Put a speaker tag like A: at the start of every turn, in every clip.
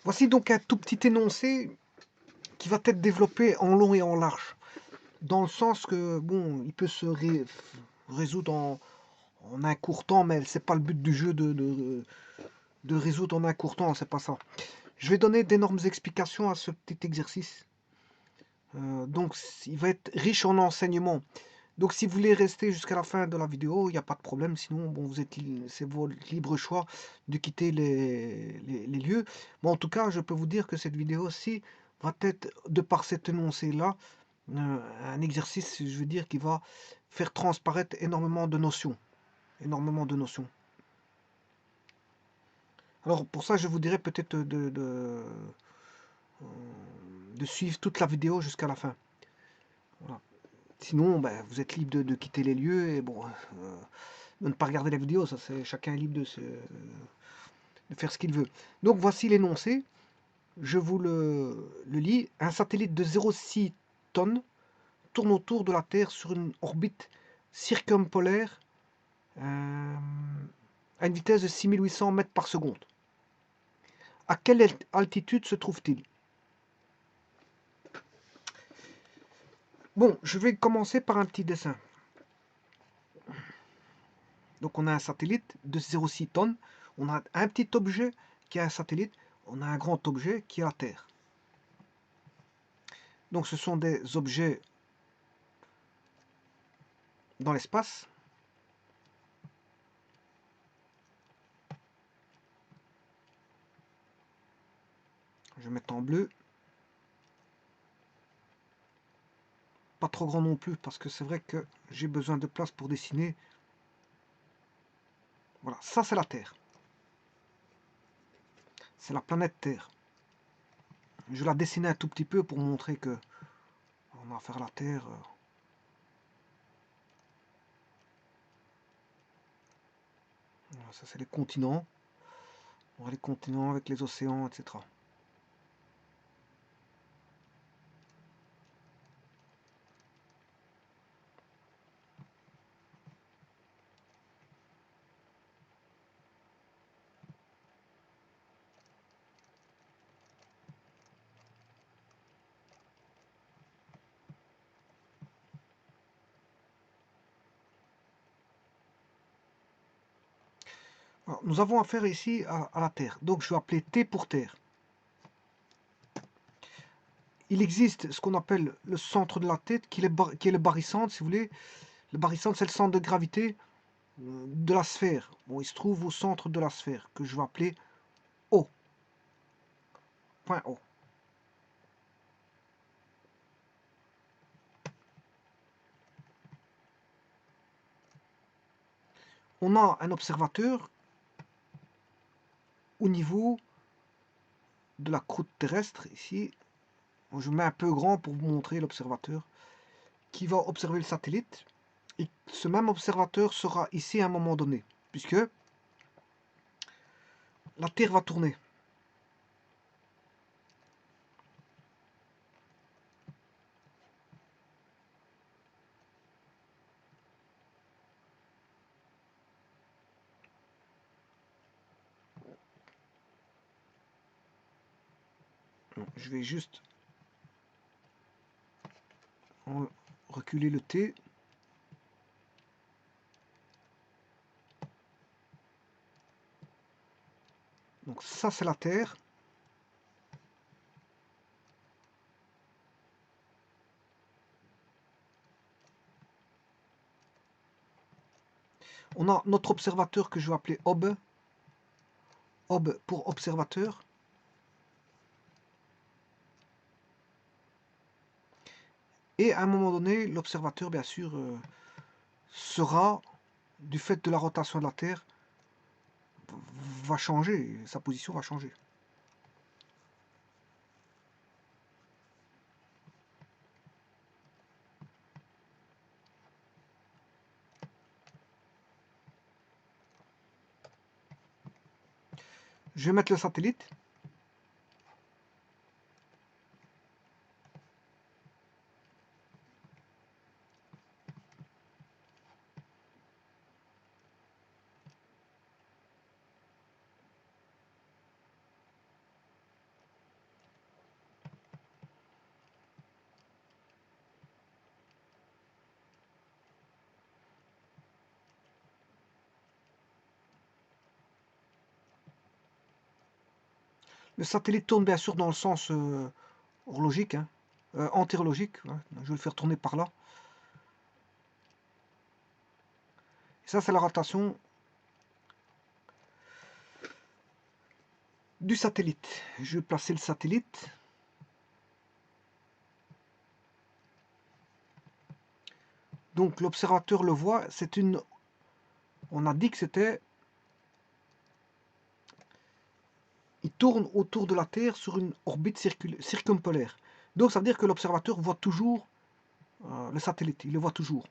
A: Voici donc un tout petit énoncé qui va être développé en long et en large, dans le sens que, bon, il peut se résoudre en un court temps, mais c'est pas le but du jeu de résoudre en un court temps, c'est pas ça. Je vais donner d'énormes explications à ce petit exercice. Donc, il va être riche en enseignements. Donc, si vous voulez rester jusqu'à la fin de la vidéo, il n'y a pas de problème. Sinon, bon, c'est votre libre choix de quitter les lieux. Mais en tout cas, je peux vous dire que cette vidéo-ci va être, de par cet énoncé-là, un exercice, je veux dire, qui va faire transparaître énormément de notions. Énormément de notions. Alors, pour ça, je vous dirais peut-être de suivre toute la vidéo jusqu'à la fin. Voilà. Sinon, ben, vous êtes libre de quitter les lieux et bon, de ne pas regarder la vidéo, ça c'est chacun est libre de faire ce qu'il veut. Donc voici l'énoncé, je vous le lis. Un satellite de 0,6 tonnes tourne autour de la Terre sur une orbite circumpolaire à une vitesse de 6800 mètres par seconde. À quelle altitude se trouve-t-il? Bon, je vais commencer par un petit dessin. Donc on a un satellite de 0,6 tonnes, on a un petit objet qui est un satellite, on a un grand objet qui est la Terre. Donc ce sont des objets dans l'espace. Je vais mettre en bleu. Pas trop grand non plus parce que c'est vrai que j'ai besoin de place pour dessiner. Voilà, ça c'est la Terre. C'est la planète Terre. Je vais la dessiner un tout petit peu pour montrer que on a affaire à la Terre. Voilà, ça c'est les continents. On voit les continents avec les océans, etc. Alors, nous avons affaire ici à la Terre. Donc je vais appeler T pour Terre. Il existe ce qu'on appelle le centre de la tête, qui est le barycentre, si vous voulez. Le barycentre, c'est le centre de gravité de la sphère. Bon, il se trouve au centre de la sphère, que je vais appeler O. Point O. On a un observateur au niveau de la croûte terrestre, ici. Je mets un peu grand pour vous montrer l'observateur, qui va observer le satellite. Et ce même observateur sera ici à un moment donné, puisque la Terre va tourner. Je vais juste reculer le T. Donc ça c'est la Terre. On a notre observateur que je vais appeler OB. OB pour observateur. Et à un moment donné, l'observateur, bien sûr, sera, du fait de la rotation de la Terre, va changer, sa position va changer. Je vais mettre le satellite. Le satellite tourne bien sûr dans le sens horlogique, hein, antérologique. Ouais. Je vais le faire tourner par là. Et ça, c'est la rotation du satellite. Je vais placer le satellite. Donc l'observateur le voit. C'est une. On a dit que c'était. Il tourne autour de la Terre sur une orbite circumpolaire. Donc ça veut dire que l'observateur voit toujours le satellite. Il le voit toujours.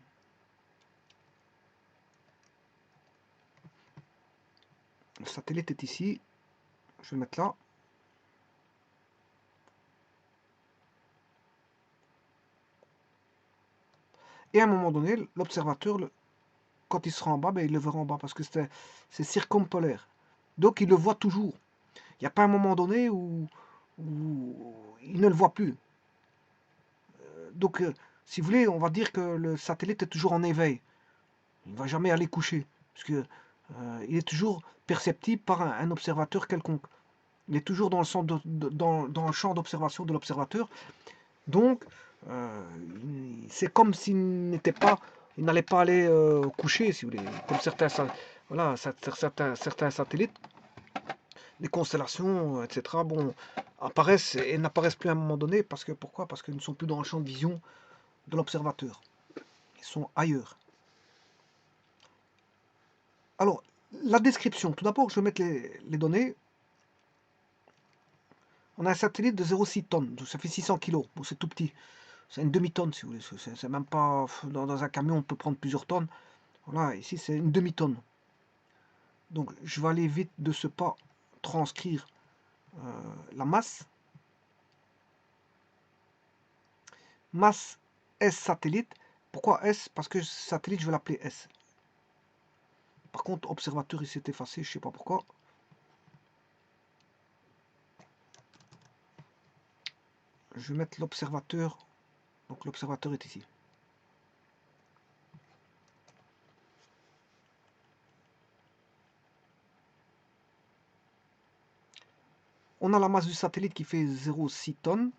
A: Le satellite est ici. Je vais le mettre là. Et à un moment donné, l'observateur, quand il sera en bas, ben, il le verra en bas parce que c'est circumpolaire. Donc il le voit toujours. Il n'y a pas un moment donné où il ne le voit plus. Donc, si vous voulez, on va dire que le satellite est toujours en éveil. Il ne va jamais aller coucher. Parce que il est toujours perceptible par un observateur quelconque. Il est toujours dans le champ d'observation de l'observateur. Donc, c'est comme s'il n'était pas, il n'allait pas aller coucher, si vous voulez. Comme voilà, certains satellites, les constellations, etc. Bon, apparaissent et n'apparaissent plus à un moment donné parce que pourquoi? Parce qu'ils ne sont plus dans le champ de vision de l'observateur. Ils sont ailleurs. Alors, la description. Tout d'abord, je vais mettre les données. On a un satellite de 0,6 tonnes, donc ça fait 600 kg. Bon, c'est tout petit. C'est une demi-tonne, si vous voulez. C'est même pas. Dans un camion, on peut prendre plusieurs tonnes. Voilà, ici, c'est une demi-tonne. Donc, je vais aller vite de ce pas transcrire la masse. Masse S satellite. Pourquoi S? Parce que satellite, je vais l'appeler S. Par contre, observateur, il s'est effacé, je ne sais pas pourquoi. Je vais mettre l'observateur. Donc l'observateur est ici. On a la masse du satellite qui fait 0,6 tonnes.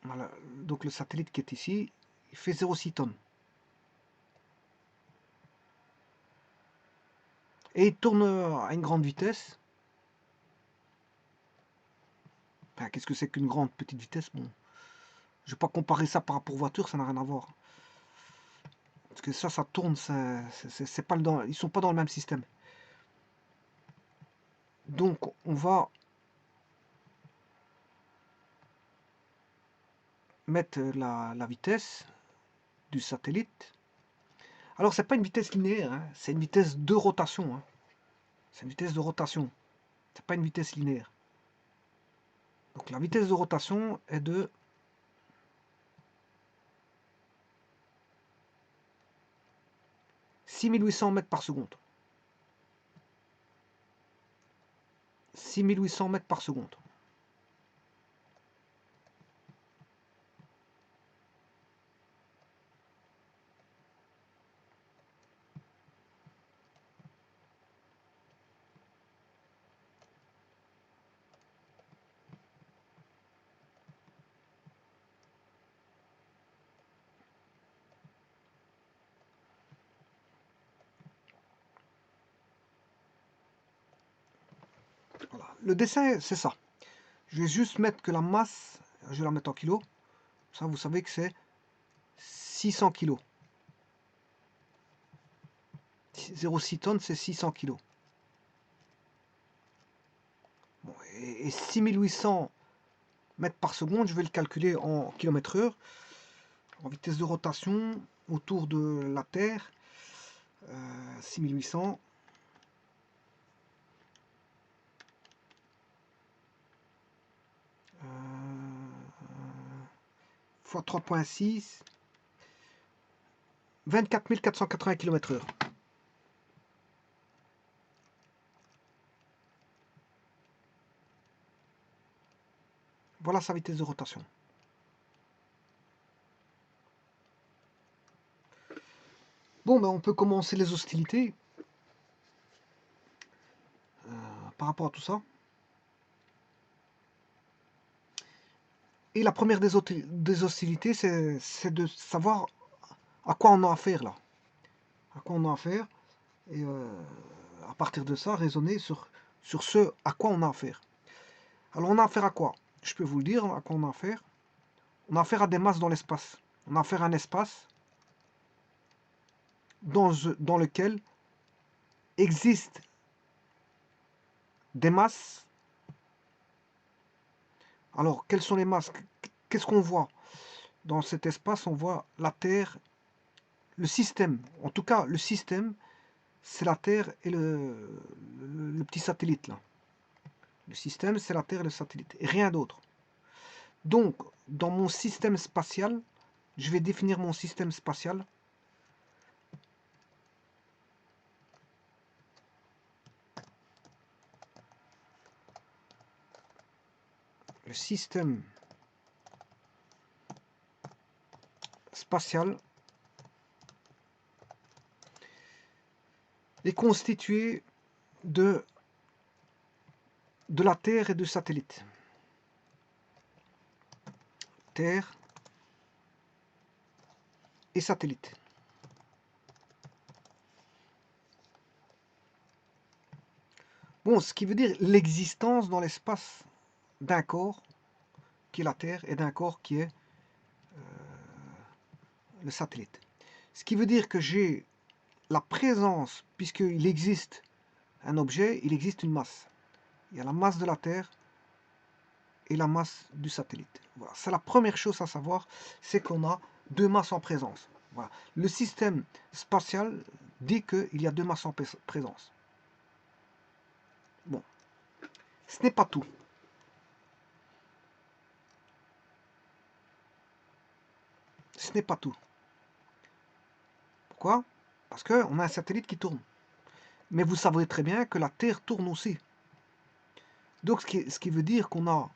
A: Voilà. Donc le satellite qui est ici, il fait 0,6 tonnes. Et il tourne à une grande vitesse. Enfin, qu'est-ce que c'est qu'une grande petite vitesse? Bon, je ne vais pas comparer ça par rapport aux voitures, ça n'a rien à voir. Parce que ça tourne, c'est pas ils ne sont pas dans le même système. Donc on va mettre la vitesse du satellite. Alors c'est pas une vitesse linéaire, hein, c'est une vitesse de rotation. Hein. C'est une vitesse de rotation. C'est pas une vitesse linéaire. Donc la vitesse de rotation est de 6800 mètres par seconde. 6800 mètres par seconde. Voilà. Le dessin, c'est ça. Je vais juste mettre que la masse, je vais la mettre en kilos. Ça, vous savez que c'est 600 kilos. 0,6 tonnes, c'est 600 kilos. Bon, et 6800 mètres par seconde, je vais le calculer en km/h, en vitesse de rotation autour de la Terre. 6800. Fois 3,6. 24 480 km/h. Voilà. Voilà sa vitesse de rotation. Bon, ben on peut commencer les hostilités par rapport à tout ça. Et la première des hostilités, c'est de savoir à quoi on a affaire là. À quoi on a affaire. Et à partir de ça, raisonner sur ce à quoi on a affaire. Alors on a affaire à quoi? Je peux vous le dire à quoi on a affaire. On a affaire à des masses dans l'espace. On a affaire à un espace dans lequel existent des masses. Alors, quelles sont les masses? Qu'est-ce qu'on voit? Dans cet espace, on voit la Terre, le système. En tout cas, le système, c'est la Terre et le petit satellite là. Le système, c'est la Terre et le satellite, et rien d'autre. Donc, dans mon système spatial, je vais définir mon système spatial. Le système spatial est constitué de la Terre et de satellites. Terre et satellite. Bon, ce qui veut dire l'existence dans l'espace d'un corps qui est la Terre et d'un corps qui est le satellite. Ce qui veut dire que j'ai la présence, puisqu'il existe un objet, il existe une masse. Il y a la masse de la Terre et la masse du satellite. Voilà. C'est la première chose à savoir, c'est qu'on a deux masses en présence. Voilà. Le système spatial dit qu'il y a deux masses en présence. Bon, ce n'est pas tout. Ce n'est pas tout. Pourquoi? Parce qu'on a un satellite qui tourne. Mais vous savez très bien que la Terre tourne aussi. Donc ce qui veut dire qu'on a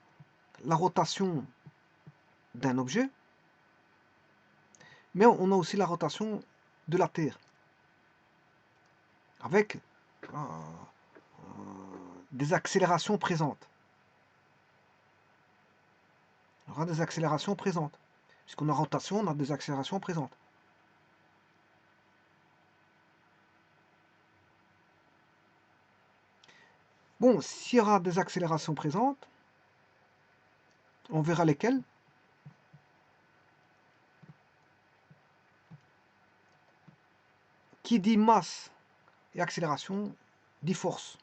A: la rotation d'un objet, mais on a aussi la rotation de la Terre, avec des accélérations présentes. On aura des accélérations présentes. Puisqu'on a rotation, on a des accélérations présentes. Bon, s'il y aura des accélérations présentes, on verra lesquelles. Qui dit masse et accélération dit force.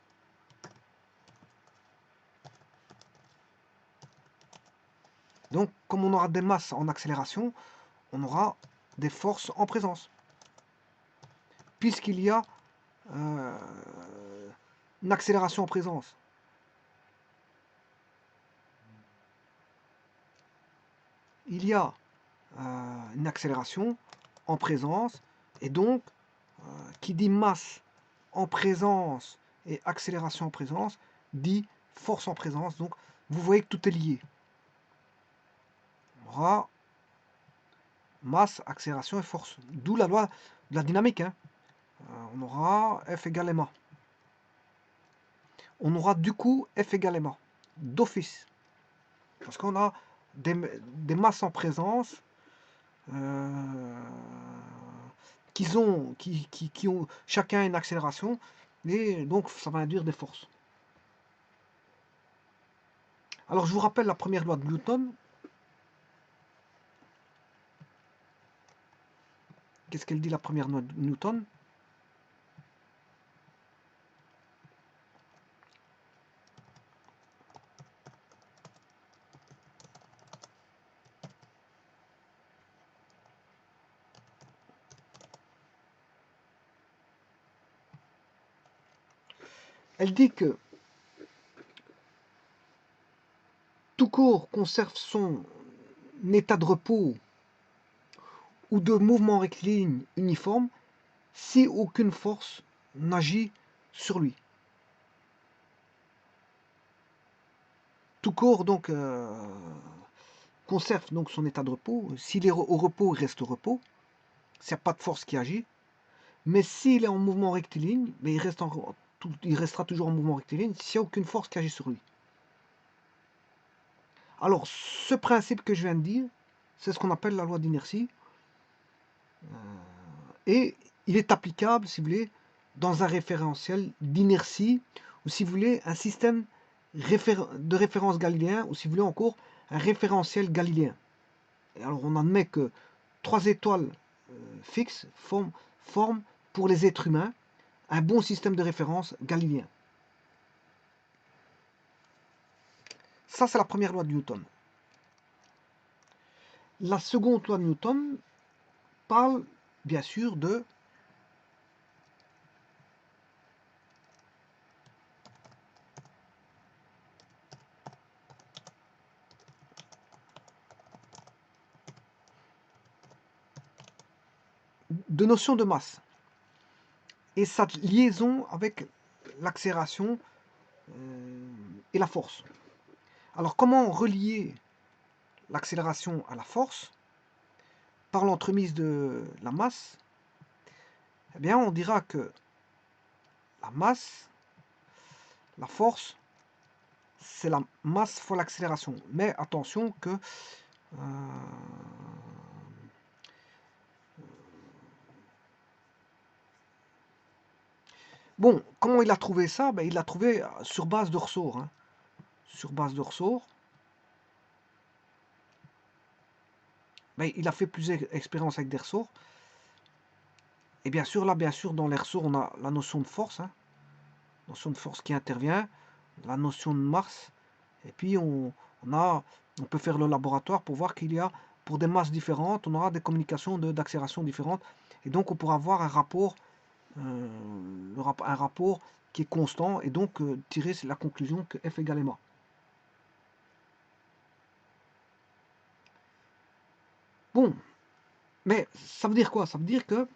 A: Donc, comme on aura des masses en accélération, on aura des forces en présence. Puisqu'il y a une accélération en présence. Il y a une accélération en présence, et donc, qui dit masse en présence et accélération en présence, dit force en présence. Donc, vous voyez que tout est lié. On aura masse, accélération et force. D'où la loi de la dynamique. Hein. On aura F égale ma. On aura du coup F égale ma, d'office. Parce qu'on a des masses en présence qui ont chacun une accélération, et donc ça va induire des forces. Alors je vous rappelle la première loi de Newton. Qu'est-ce qu'elle dit, la première loi de Newton? Elle dit que tout corps conserve son état de repos ou de mouvement rectiligne uniforme si aucune force n'agit sur lui. tout corps donc conserve donc son état de repos. S'il est au repos, il reste au repos. S'il n'y a pas de force qui agit. Mais s'il est en mouvement rectiligne, mais il restera toujours en mouvement rectiligne s'il n'y a aucune force qui agit sur lui. Alors, ce principe que je viens de dire, c'est ce qu'on appelle la loi d'inertie. Et il est applicable, si vous voulez, dans un référentiel d'inertie, ou si vous voulez, un système de référence galiléen, ou si vous voulez encore, un référentiel galiléen. Et alors, on admet que 3 étoiles fixes forment pour les êtres humains un bon système de référence galiléen. Ça, c'est la première loi de Newton. La seconde loi de Newton parle, bien sûr, de notion de masse et sa liaison avec l'accélération et la force. Alors, comment relier l'accélération à la force par l'entremise de la masse? Eh bien, on dira que la masse, la force, c'est la masse fois l'accélération. Mais attention que bon, comment il a trouvé ça? Ben, il l'a trouvé sur base de ressorts. Hein. Sur base de ressorts. Ben, il a fait plusieurs expériences avec des ressorts. Et bien sûr, là, dans les ressorts, on a la notion de force. Hein. Notion de force qui intervient. La notion de masse. Et puis, on peut faire le laboratoire pour voir qu'il y a, pour des masses différentes, on aura des communications d'accélération différentes. Et donc, on pourra avoir un rapport qui est constant et donc tirer la conclusion que F égale ma. Bon, mais ça veut dire quoi? Ça veut dire que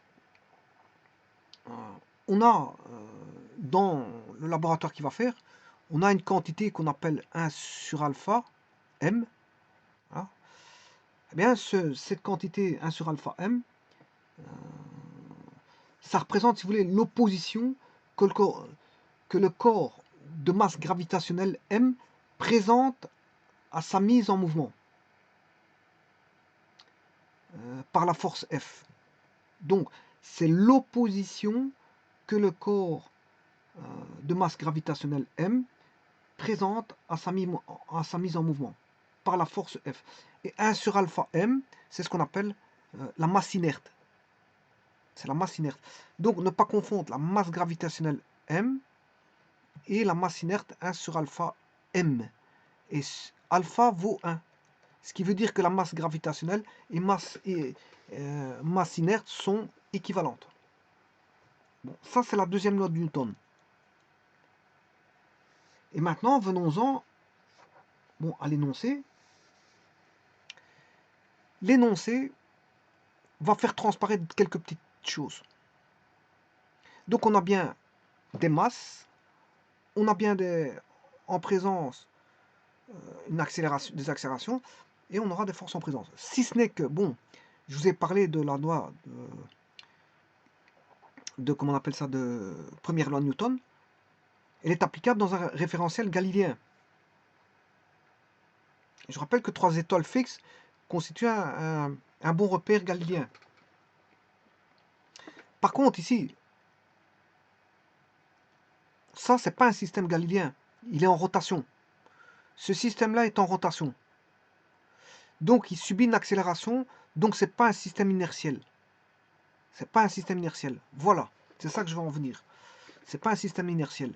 A: on a dans le laboratoire qui va faire, on a une quantité qu'on appelle 1 sur alpha m. Hein. Eh bien, cette quantité 1 sur alpha m, ça représente, si vous voulez, l'opposition que le corps de masse gravitationnelle m présente à sa mise en mouvement par la force F. Donc, c'est l'opposition que le corps de masse gravitationnelle m présente à sa mise en mouvement par la force F. Et 1 sur alpha m, c'est ce qu'on appelle la masse inerte. C'est la masse inerte. Donc, ne pas confondre la masse gravitationnelle m et la masse inerte 1 sur alpha m. Et alpha vaut 1. Ce qui veut dire que la masse gravitationnelle et masse inerte sont équivalentes. Bon, ça, c'est la deuxième loi de Newton. Et maintenant, venons-en à l'énoncé. L'énoncé va faire transparaître quelques petites choses. Donc, on a bien des masses, on a bien en présence des accélérations, et on aura des forces en présence. Si ce n'est que, bon, je vous ai parlé de la loi comment on appelle ça, de première loi de Newton, elle est applicable dans un référentiel galiléen. Je rappelle que 3 étoiles fixes constituent un bon repère galiléen. Par contre, ici, ça, c'est pas un système galiléen. Il est en rotation. Ce système-là est en rotation. Donc, il subit une accélération. Donc, c'est pas un système inertiel. C'est pas un système inertiel. Voilà. C'est ça que je veux en venir. C'est pas un système inertiel.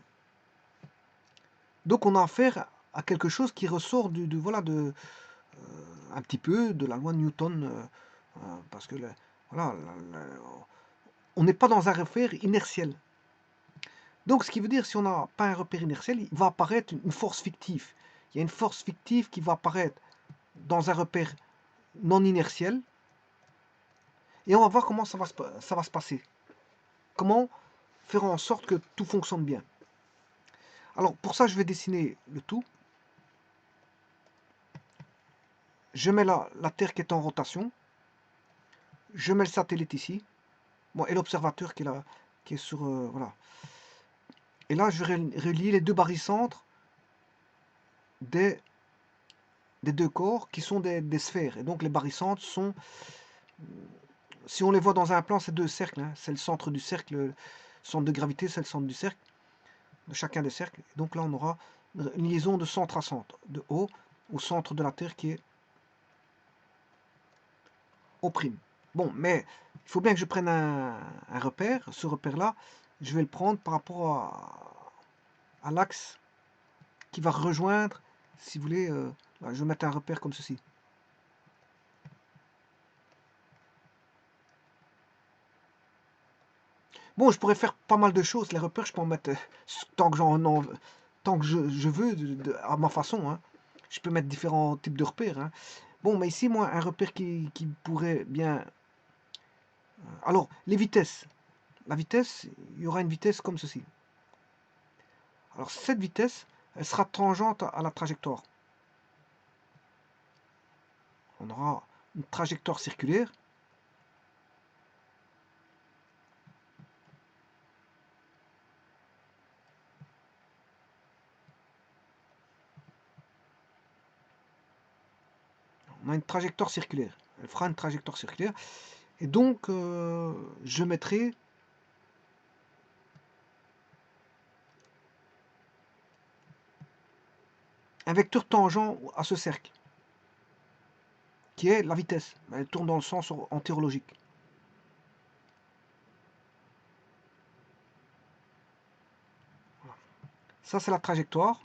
A: Donc, on a affaire à quelque chose qui ressort un petit peu de la loi de Newton. Parce que, on n'est pas dans un repère inertiel. Donc, ce qui veut dire, si on n'a pas un repère inertiel, il va apparaître une force fictive. Il y a une force fictive qui va apparaître dans un repère non inertiel. Et on va voir comment ça va se passer. Comment faire en sorte que tout fonctionne bien. Alors, pour ça, je vais dessiner le tout. je mets la Terre qui est en rotation, je mets le satellite ici, bon, et l'observateur qui est là, qui est sur, voilà. Et là, je vais relier les deux barycentres des deux corps qui sont des sphères. Et donc les barycentres sont, si on les voit dans un plan, c'est deux cercles, hein. C'est le centre du cercle, le centre de gravité, c'est le centre du cercle, de chacun des cercles. Et donc là, on aura une liaison de centre à centre, de O au centre de la Terre qui est O'. Bon, mais il faut bien que je prenne un repère. Ce repère-là, je vais le prendre par rapport à l'axe qui va rejoindre, si vous voulez, là, je vais mettre un repère comme ceci. Bon, je pourrais faire pas mal de choses. Les repères, je peux en mettre tant que tant que je veux, à ma façon, hein. Je peux mettre différents types de repères, hein. Bon, mais ici, moi, un repère qui pourrait bien... Alors, les vitesses. La vitesse, il y aura une vitesse comme ceci. Alors, cette vitesse, elle sera tangente à la trajectoire. On aura une trajectoire circulaire. On a une trajectoire circulaire. Elle fera une trajectoire circulaire. Et donc, je mettrai un vecteur tangent à ce cercle, qui est la vitesse. Elle tourne dans le sens entérologique. Ça, c'est la trajectoire.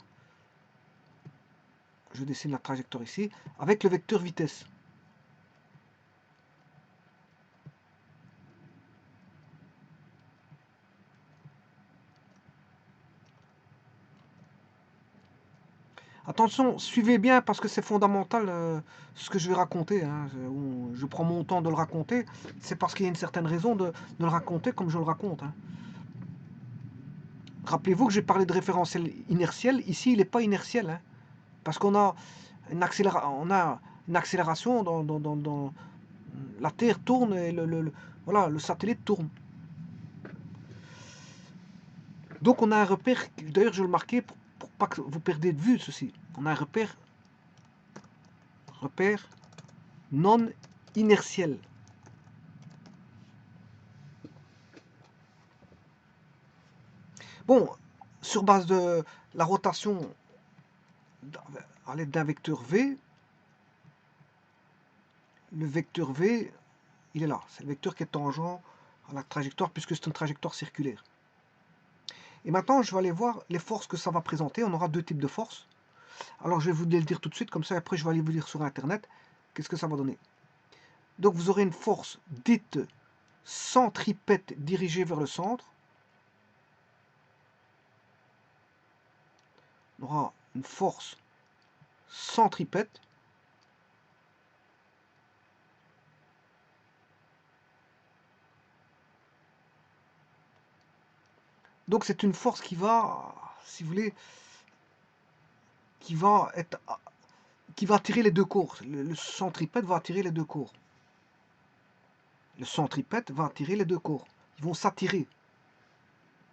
A: Je dessine la trajectoire ici, avec le vecteur vitesse. Attention, suivez bien parce que c'est fondamental ce que je vais raconter, hein. Je prends mon temps de le raconter. C'est parce qu'il y a une certaine raison de le raconter comme je le raconte, hein. Rappelez-vous que j'ai parlé de référentiel inertiel. Ici, il n'est pas inertiel, hein, parce qu'on a on a une accélération dans la Terre tourne et voilà, le satellite tourne. Donc on a un repère, d'ailleurs je vais le marquer pour pas que vous perdiez de vue ceci. On a un repère non inertiel. Bon, sur base de la rotation à l'aide d'un vecteur V, le vecteur V, il est là. C'est le vecteur qui est tangent à la trajectoire puisque c'est une trajectoire circulaire. Et maintenant, je vais aller voir les forces que ça va présenter. On aura deux types de forces. Alors, je vais vous le dire tout de suite, comme ça, après, je vais aller vous lire sur Internet. Qu'est-ce que ça va donner? Donc, vous aurez une force dite centripète dirigée vers le centre. On aura une force centripète. Donc, c'est une force qui va, si vous voulez, qui va attirer les deux corps. Le centripète va attirer les deux corps. Le centripète va attirer les deux corps. Ils vont s'attirer.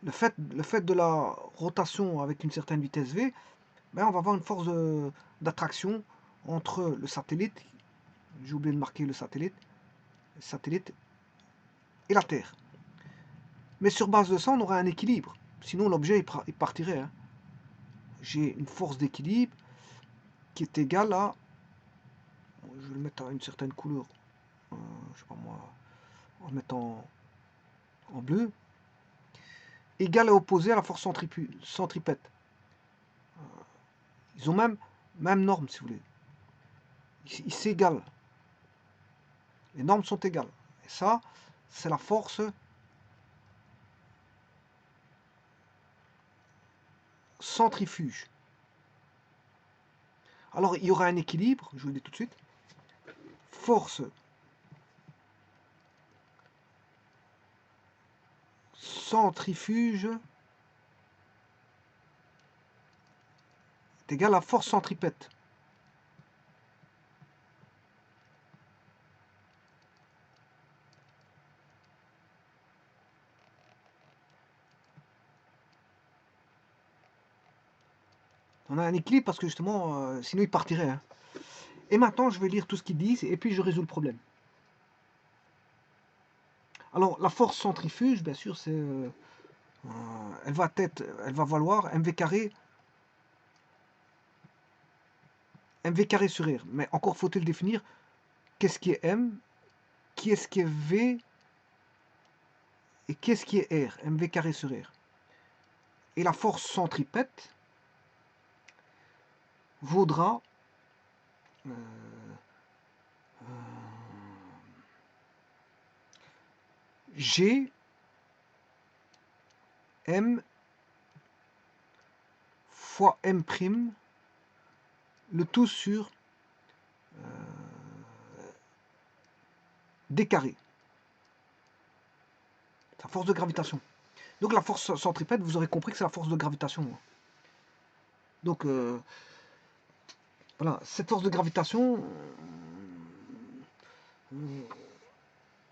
A: Le fait de la rotation avec une certaine vitesse V, ben on va avoir une force d'attraction entre le satellite, j'ai oublié de marquer le satellite et la Terre. Mais sur base de ça, on aura un équilibre. Sinon, l'objet il partirait, hein. J'ai une force d'équilibre qui est égale à, je vais le mettre à une certaine couleur, je sais pas moi, en le mettant en bleu, égale à opposé à la force centripète. Ils ont même norme, si vous voulez. Ils s'égalent. Les normes sont égales. Et ça, c'est la force centrifuge. Alors, il y aura un équilibre, je vous le dis tout de suite. Force centrifuge est égale à force centripète. On a un équilibre parce que justement, sinon il partirait. Hein. Et maintenant, je vais lire tout ce qu'ils disent et puis je résous le problème. Alors, la force centrifuge, bien sûr, c'est, elle va valoir mv carré sur R. Mais encore faut-il définir qu'est-ce qui est M, qu'est-ce qui est V et qu'est-ce qui est R, mv carré sur R. Et la force centripète vaudra G M fois M', le tout sur D carré. La force de gravitation. Donc la force centripète, vous aurez compris que c'est la force de gravitation. Donc voilà, cette force de gravitation,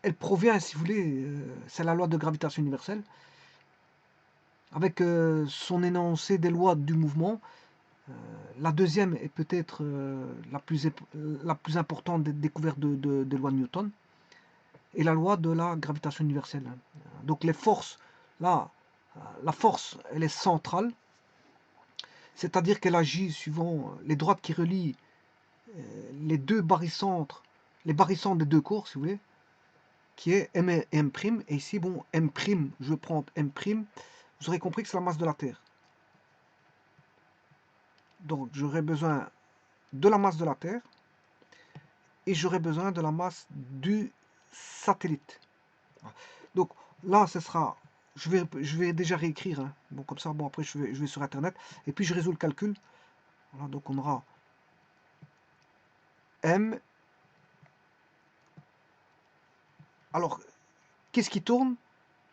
A: elle provient, si vous voulez, c'est la loi de gravitation universelle, avec son énoncé des lois du mouvement. La deuxième est peut-être la plus importante des découvertes des lois de Newton, et la loi de la gravitation universelle. Donc les forces, là, la force, elle est centrale, c'est-à-dire qu'elle agit suivant les droites qui relient les deux barycentres, les barycentres des deux cours, si vous voulez, qui est M et M', et ici, bon, M', je vais prendre M', vous aurez compris que c'est la masse de la Terre. Donc j'aurai besoin de la masse de la Terre, et j'aurai besoin de la masse du satellite. Donc là, ce sera, je vais déjà réécrire, hein. Bon, comme ça, bon, après je vais sur Internet, et puis je résous le calcul. Voilà, donc on aura M. Alors, qu'est-ce qui tourne?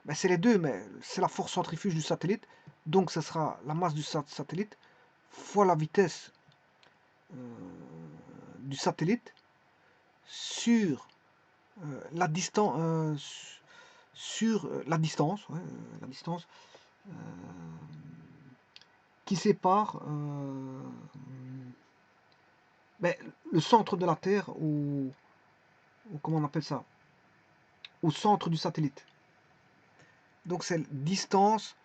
A: Ben, c'est les deux, mais c'est la force centrifuge du satellite, donc ce sera la masse du satellite fois la vitesse du satellite sur la distance, la distance, ouais, la distance qui sépare ben, le centre de la Terre ou comment on appelle ça, au centre du satellite. Donc c'est distance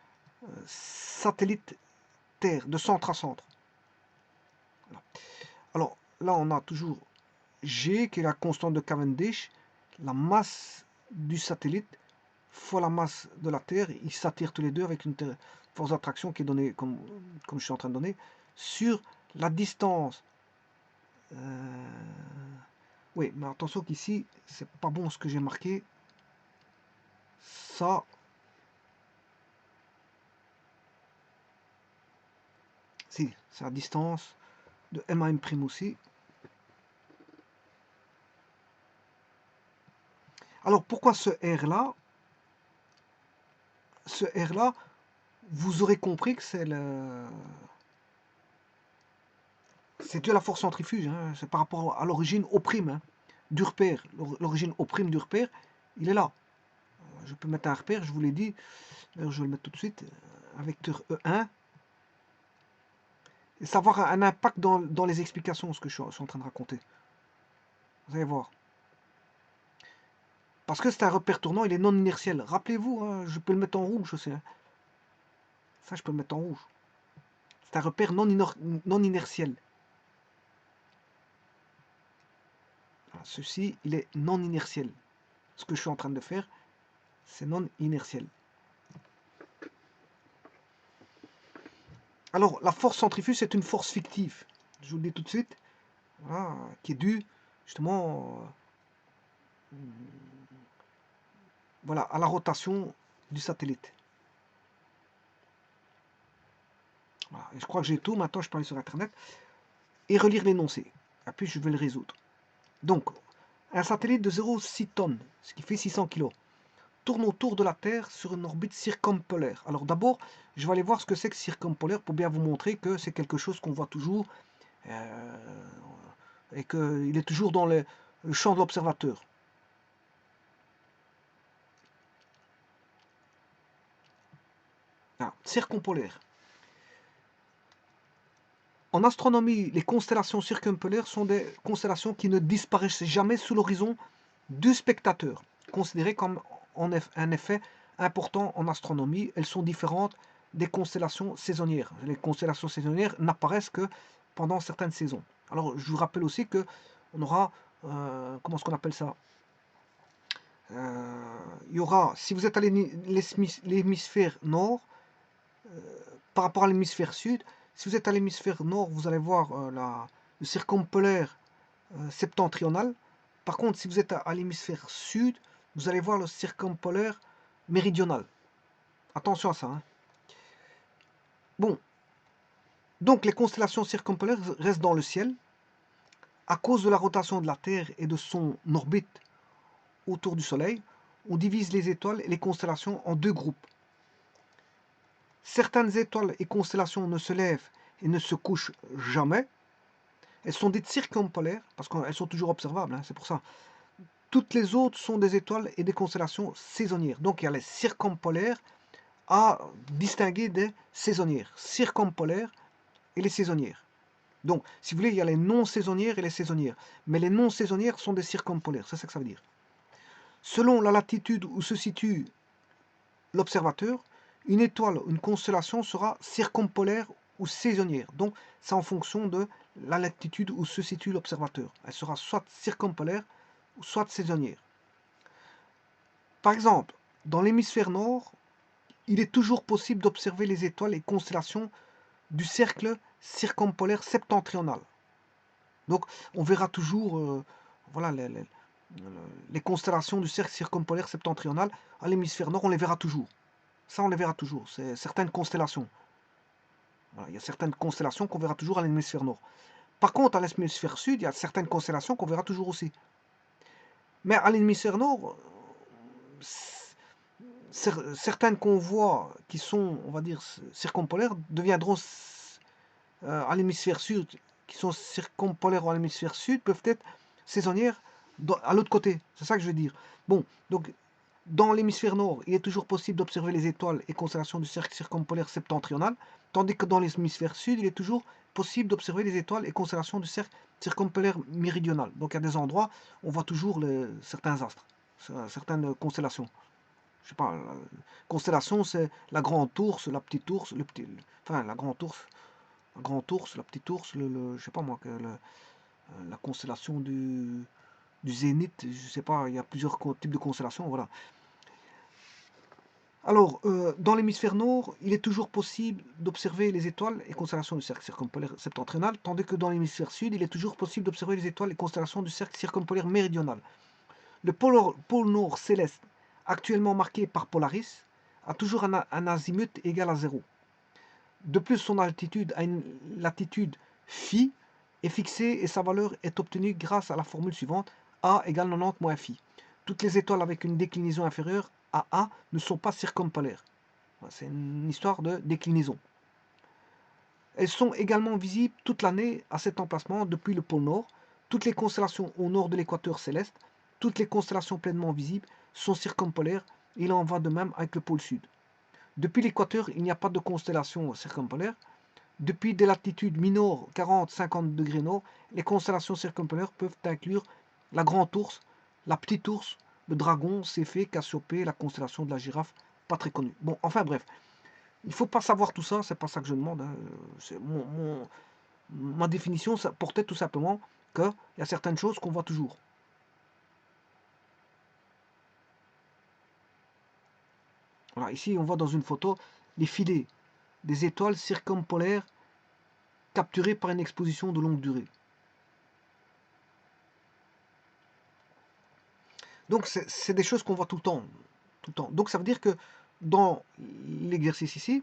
A: satellite Terre, de centre à centre. Voilà. Alors là on a toujours G qui est la constante de Cavendish, la masse du satellite fois la masse de la Terre, ils s'attirent tous les deux avec une force d'attraction qui est donnée, comme je suis en train de donner, sur la distance. Oui, mais attention qu'ici, c'est pas bon ce que j'ai marqué. Ça, si, c'est la distance de M à M' aussi. Alors pourquoi ce R là? Ce R là, vous aurez compris que c'est dû à la force centrifuge, hein. C'est par rapport à l'origine au prime, hein, du repère. L'origine au prime du repère, il est là. Je peux mettre un repère, je vous l'ai dit. D'ailleurs, je vais le mettre tout de suite. Un vecteur E1. Et ça va avoir un impact dans les explications, ce que je suis en train de raconter. Vous allez voir. Parce que c'est un repère tournant, il est non inertiel. Rappelez-vous, hein, je peux le mettre en rouge aussi. Hein. Ça, je peux le mettre en rouge. C'est un repère non inertiel. Voilà, ceci, il est non inertiel. Ce que je suis en train de faire, c'est non inertiel. Alors, la force centrifuge, c'est une force fictive. Je vous le dis tout de suite. Voilà, qui est due, justement, voilà, à la rotation du satellite. Voilà. Et je crois que j'ai tout. Maintenant, je peux aller sur Internet et relire l'énoncé. Et puis, je vais le résoudre. Donc, un satellite de 0,6 tonnes, ce qui fait 600 kg, tourne autour de la Terre sur une orbite circumpolaire. Alors d'abord, je vais aller voir ce que c'est que circumpolaire pour bien vous montrer que c'est quelque chose qu'on voit toujours et qu'il est toujours dans le champ de l'observateur. Ah, circumpolaire. En astronomie, les constellations circumpolaires sont des constellations qui ne disparaissent jamais sous l'horizon du spectateur, considérées comme un effet important en astronomie. Elles sont différentes des constellations saisonnières. Les constellations saisonnières n'apparaissent que pendant certaines saisons. Alors, je vous rappelle aussi que on aura, comment est-ce qu'on appelle ça? Il y aura, si vous êtes à l'hémisphère nord, par rapport à l'hémisphère sud, si vous êtes à l'hémisphère nord, vous allez voir le circumpolaire septentrional. Par contre, si vous êtes à l'hémisphère sud, vous allez voir le circumpolaire méridional. Attention à ça. Hein. Bon, donc les constellations circumpolaires restent dans le ciel à cause de la rotation de la Terre et de son orbite autour du Soleil. On divise les étoiles et les constellations en deux groupes. Certaines étoiles et constellations ne se lèvent et ne se couchent jamais. Elles sont dites circumpolaires parce qu'elles sont toujours observables, hein, c'est pour ça. Toutes les autres sont des étoiles et des constellations saisonnières. Donc il y a les circumpolaires à distinguer des saisonnières. Circumpolaires et les saisonnières. Donc, si vous voulez, il y a les non-saisonnières et les saisonnières. Mais les non-saisonnières sont des circumpolaires, c'est ça que ça veut dire. Selon la latitude où se situe l'observateur, une étoile, une constellation sera circumpolaire ou saisonnière. Donc, c'est en fonction de la latitude où se situe l'observateur. Elle sera soit circumpolaire ou soit saisonnière. Par exemple, dans l'hémisphère nord, il est toujours possible d'observer les étoiles et constellations du cercle circumpolaire septentrional. Donc, on verra toujours voilà, les constellations du cercle circumpolaire septentrional à l'hémisphère nord, on les verra toujours. Ça, on les verra toujours. C'est certaines constellations. Voilà, il y a certaines constellations qu'on verra toujours à l'hémisphère nord. Par contre, à l'hémisphère sud, il y a certaines constellations qu'on verra toujours aussi. Mais à l'hémisphère nord, certaines qu'on voit qui sont, on va dire, circumpolaires deviendront à l'hémisphère sud, qui sont circumpolaires à l'hémisphère sud, peuvent être saisonnières à l'autre côté. C'est ça que je veux dire. Bon, donc dans l'hémisphère nord, il est toujours possible d'observer les étoiles et constellations du cercle circumpolaire septentrional, tandis que dans l'hémisphère sud, il est toujours possible d'observer les étoiles et constellations du cercle circumpolaire méridional. Donc il y a des endroits où on voit toujours certains astres, certaines constellations. Je sais pas, la constellation, c'est la grande ours, la petite ours, enfin la grande ours, la petite ours, je sais pas moi, la constellation du zénith, je sais pas, il y a plusieurs types de constellations, voilà. Alors, dans l'hémisphère nord, il est toujours possible d'observer les étoiles et constellations du cercle circumpolaire septentrional, tandis que dans l'hémisphère sud, il est toujours possible d'observer les étoiles et constellations du cercle circumpolaire méridional. Le pôle nord céleste, actuellement marqué par Polaris, a toujours un azimut égal à 0. De plus, son altitude a une latitude phi est fixée et sa valeur est obtenue grâce à la formule suivante, A égale 90 moins phi. Toutes les étoiles avec une déclinaison inférieure à A ne sont pas circumpolaires. C'est une histoire de déclinaison. Elles sont également visibles toute l'année à cet emplacement depuis le pôle Nord. Toutes les constellations au nord de l'équateur céleste, toutes les constellations pleinement visibles sont circumpolaires. Il en va de même avec le pôle Sud. Depuis l'équateur, il n'y a pas de constellation circumpolaire. Depuis des latitudes mineures 40-50 degrés nord, les constellations circumpolaires peuvent inclure la grande ours, la petite ours, le dragon, Céphée, Cassiopée, la constellation de la girafe, pas très connue. Bon, enfin bref, il ne faut pas savoir tout ça, c'est pas ça que je demande. Hein. C'est ma définition, ça portait tout simplement qu'il y a certaines choses qu'on voit toujours. Voilà, ici, on voit dans une photo les filets des étoiles circumpolaires capturées par une exposition de longue durée. Donc, c'est des choses qu'on voit tout le temps. Tout le temps. Donc, ça veut dire que dans l'exercice ici,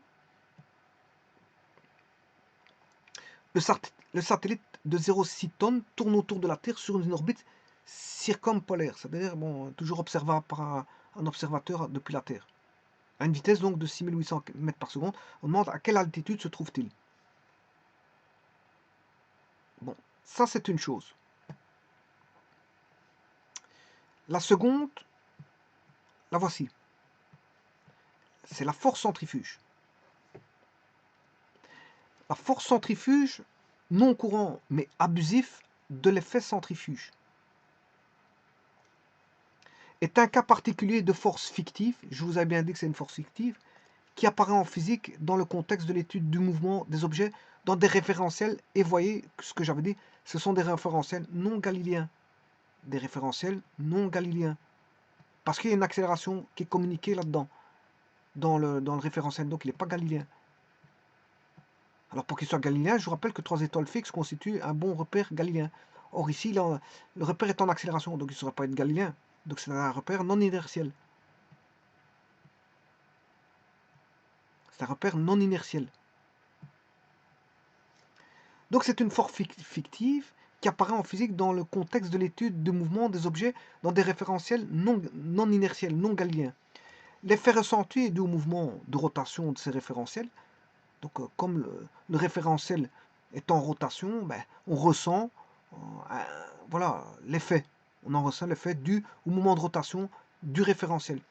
A: le satellite de 0,6 tonnes tourne autour de la Terre sur une orbite circumpolaire, c'est-à-dire bon, toujours observable par un observateur depuis la Terre. À une vitesse donc de 6800 mètres par seconde, on demande à quelle altitude se trouve-t-il. Bon, ça c'est une chose. La seconde, la voici. C'est la force centrifuge. La force centrifuge, non courant mais abusif de l'effet centrifuge est un cas particulier de force fictive, je vous avais bien dit que c'est une force fictive, qui apparaît en physique dans le contexte de l'étude du mouvement des objets dans des référentiels, et voyez ce que j'avais dit, ce sont des référentiels non galiléens. Des référentiels non galiléens. Parce qu'il y a une accélération qui est communiquée là-dedans, dans le référentiel, donc il n'est pas galiléen. Alors pour qu'il soit galiléen, je vous rappelle que 3 étoiles fixes constituent un bon repère galiléen. Or ici, là, le repère est en accélération, donc il ne saurait pas être galiléen. Donc c'est un repère non inertiel. C'est un repère non inertiel. Donc c'est une force fictive qui apparaît en physique dans le contexte de l'étude du mouvement des objets dans des référentiels non inertiels, non galiléens. L'effet ressenti est dû au mouvement de rotation de ces référentiels. Donc comme le référentiel est en rotation, ben, on ressent voilà, l'effet. On en ressent l'effet dû au mouvement de rotation du référentiel.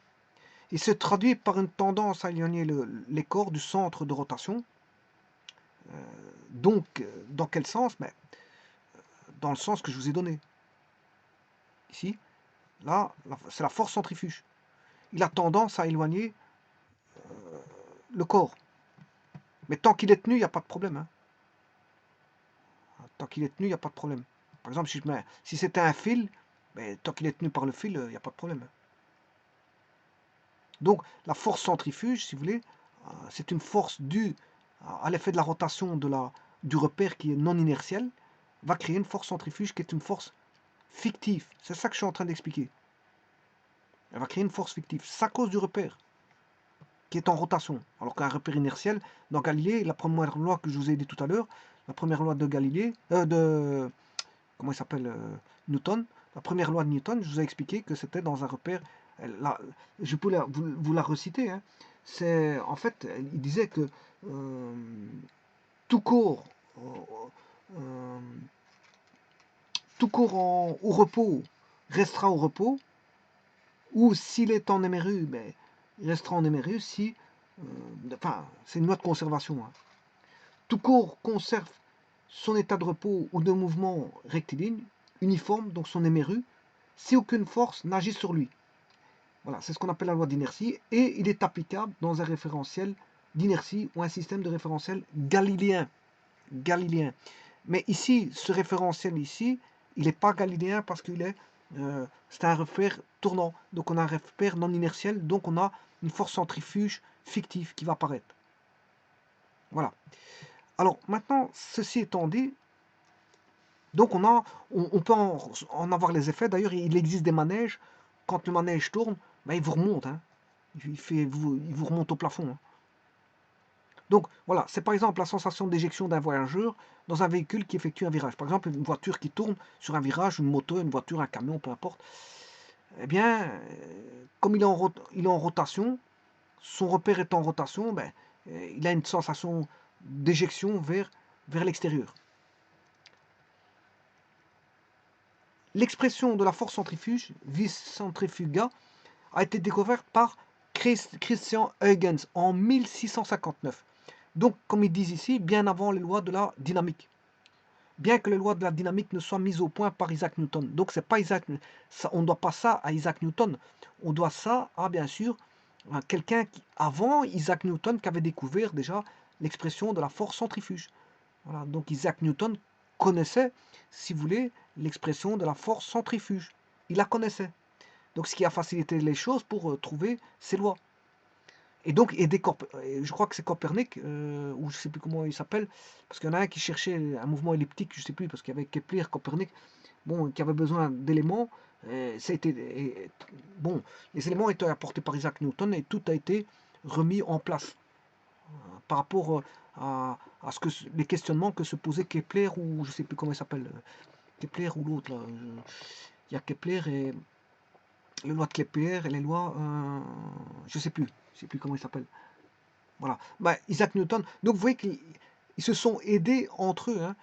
A: Il se traduit par une tendance à éloigner les corps du centre de rotation. Donc, dans quel sens? Ben, dans le sens que je vous ai donné. Ici, là, c'est la force centrifuge. Il a tendance à éloigner le corps. Mais tant qu'il est tenu, il n'y a pas de problème. Hein. Tant qu'il est tenu, il n'y a pas de problème. Par exemple, si c'était un fil, ben, tant qu'il est tenu par le fil, il n'y a pas de problème. Donc, la force centrifuge, si vous voulez, c'est une force due à l'effet de la rotation du repère qui est non inertiel, va créer une force centrifuge qui est une force fictive. C'est ça que je suis en train d'expliquer. Elle va créer une force fictive. C'est à cause du repère qui est en rotation. Alors qu'un repère inertiel, dans Galilée, la première loi que je vous ai dit tout à l'heure, la première loi de Galilée, comment il s'appelle, Newton, la première loi de Newton, je vous ai expliqué que c'était dans un repère, je peux vous la reciter, hein. C'est, en fait, il disait que tout corps, euh, tout corps au repos restera au repos, ou s'il est en MRU, ben, il restera en MRU si, enfin, c'est une loi de conservation. Hein. Tout corps conserve son état de repos ou de mouvement rectiligne, uniforme, donc son MRU, si aucune force n'agit sur lui. Voilà, c'est ce qu'on appelle la loi d'inertie, et il est applicable dans un référentiel d'inertie ou un système de référentiel galiléen. Galiléen. Mais ici, ce référentiel ici, il n'est pas galiléen parce qu'il est, c'est un repère tournant. Donc on a un repère non inertiel, donc on a une force centrifuge fictive qui va apparaître. Voilà. Alors maintenant, ceci étant dit, donc on peut en avoir les effets. D'ailleurs, il existe des manèges. Quand le manège tourne, ben, il vous remonte. Hein. Il vous remonte au plafond. Hein. Donc voilà, c'est par exemple la sensation d'éjection d'un voyageur dans un véhicule qui effectue un virage. Par exemple, une voiture qui tourne sur un virage, une moto, une voiture, un camion, peu importe. Eh bien, comme il est en rotation, son repère est en rotation, ben, il a une sensation d'éjection vers l'extérieur. L'expression de la force centrifuge, vis centrifuga, a été découverte par Christian Huygens en 1659. Donc, comme ils disent ici, bien avant les lois de la dynamique. Bien que les lois de la dynamique ne soient mises au point par Isaac Newton. Donc, c'est pas Isaac, on ne doit pas ça à Isaac Newton. On doit ça à, bien sûr, à quelqu'un avant Isaac Newton, qui avait découvert déjà l'expression de la force centrifuge. Voilà, donc Isaac Newton connaissait, si vous voulez, l'expression de la force centrifuge. Il la connaissait. Donc ce qui a facilité les choses pour trouver ces lois. Et donc, je crois que c'est Copernic, ou je ne sais plus comment il s'appelle, parce qu'il y en a un qui cherchait un mouvement elliptique, je ne sais plus, parce qu'il y avait Kepler, Copernic, bon, qui avait besoin d'éléments. Bon, les éléments étaient apportés par Isaac Newton et tout a été remis en place par rapport à ce que les questionnements que se posait Kepler, ou je ne sais plus comment il s'appelle, Kepler ou l'autre. Il y a Kepler et les lois de Kepler et les lois, je ne sais plus comment il s'appelle. Voilà. Bah, Isaac Newton. Donc vous voyez qu'ils se sont aidés entre eux. Hein.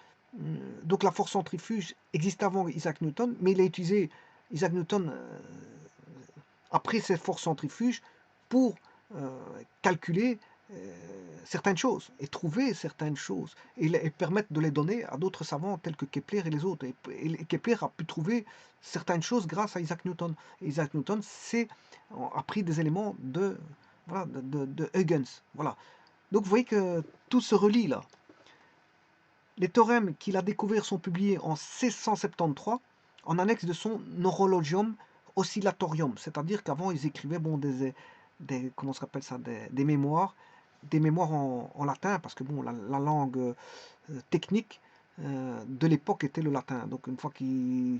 A: Donc la force centrifuge existe avant Isaac Newton, mais il a utilisé Isaac Newton après cette force centrifuge pour calculer certaines choses et trouver certaines choses et permettre de les donner à d'autres savants tels que Kepler et les autres. Et Kepler a pu trouver certaines choses grâce à Isaac Newton. Et Isaac Newton a pris des éléments voilà, de Huygens. Voilà. Donc vous voyez que tout se relie là. Les théorèmes qu'il a découverts sont publiés en 1673 en annexe de son Horologium Oscillatorium. C'est-à-dire qu'avant ils écrivaient comment ça s'appelle ça, des mémoires en latin, parce que bon, la langue technique de l'époque était le latin. Donc une fois qu'il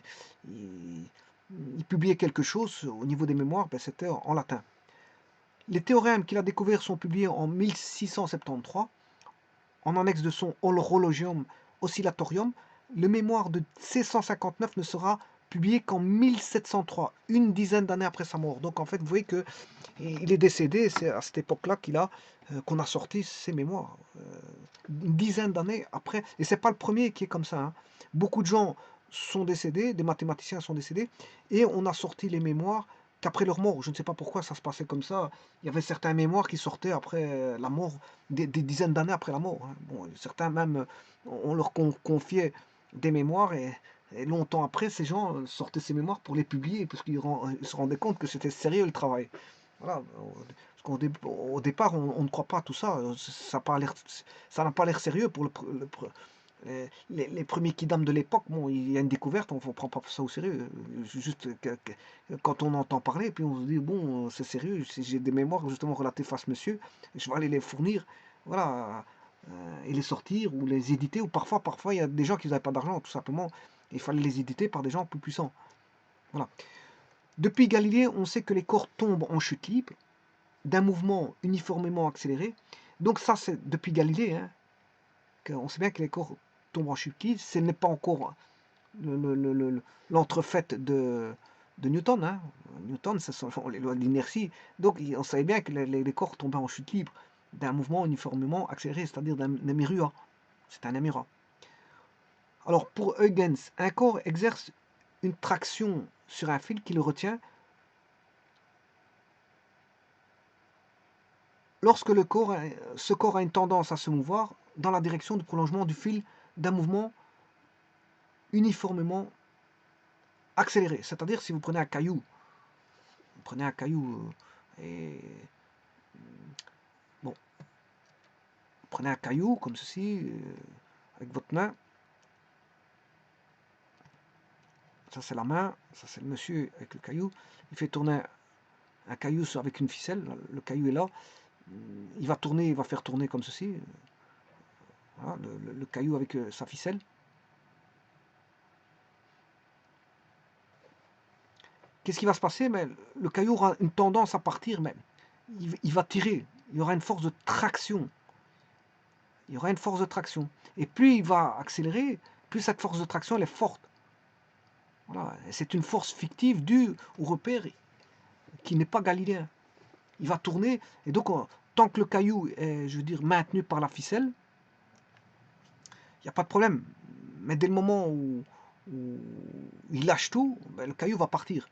A: publiait quelque chose au niveau des mémoires, ben, c'était en latin. Les théorèmes qu'il a découverts sont publiés en 1673 en annexe de son Horologium Oscillatorium. Le mémoire de 1659 ne sera publié qu'en 1703, une dizaine d'années après sa mort. Donc en fait, vous voyez que il est décédé, c'est à cette époque-là qu'on a sorti ses mémoires. Une dizaine d'années après. Et c'est pas le premier qui est comme ça. Hein. Beaucoup de gens sont décédés, des mathématiciens sont décédés, et on a sorti les mémoires qu'après leur mort. Je ne sais pas pourquoi ça se passait comme ça. Il y avait certains mémoires qui sortaient après la mort, des dizaines d'années après la mort. Hein. Bon, certains même, on leur confiait des mémoires et longtemps après, ces gens sortaient ces mémoires pour les publier parce qu'ils se rendaient compte que c'était sérieux le travail. Voilà. Parce qu'au départ, on ne croit pas à tout ça. Ça n'a pas l'air sérieux pour les premiers kidam de l'époque. Bon, il y a une découverte, on ne prend pas ça au sérieux. Juste quand on entend parler, puis on se dit, bon, c'est sérieux, j'ai des mémoires justement relatives à ce monsieur, je vais aller les fournir, voilà, et les sortir ou les éditer. Ou parfois, il y a des gens qui n'avaient pas d'argent, tout simplement. Il fallait les éditer par des gens plus puissants. Voilà. Depuis Galilée, on sait que les corps tombent en chute libre d'un mouvement uniformément accéléré. Donc ça, c'est depuis Galilée. Hein, on sait bien que les corps tombent en chute libre. Ce n'est pas encore l'entrefaite de Newton. Hein. Newton, ce sont les lois de l'inertie. Donc on savait bien que les corps tombaient en chute libre d'un mouvement uniformément accéléré, c'est-à-dire d'un émirua. C'est un émirat. Alors pour Huygens, un corps exerce une traction sur un fil qui le retient lorsque ce corps a une tendance à se mouvoir dans la direction du prolongement du fil d'un mouvement uniformément accéléré. C'est-à-dire si vous prenez un caillou, et bon, vous prenez un caillou comme ceci avec votre main. Ça c'est la main, ça c'est le monsieur avec le caillou. Il fait tourner un caillou avec une ficelle. Le caillou est là. Il va faire tourner comme ceci. Voilà, le caillou avec sa ficelle. Qu'est-ce qui va se passer? Mais le caillou aura une tendance à partir, mais il va tirer. Il y aura une force de traction. Il y aura une force de traction. Et plus il va accélérer, plus cette force de traction elle est forte. Voilà. C'est une force fictive due au repère qui n'est pas galiléen. Il va tourner, et donc tant que le caillou est, je veux dire, maintenu par la ficelle, il n'y a pas de problème. Mais dès le moment où il lâche tout, ben, le caillou va partir.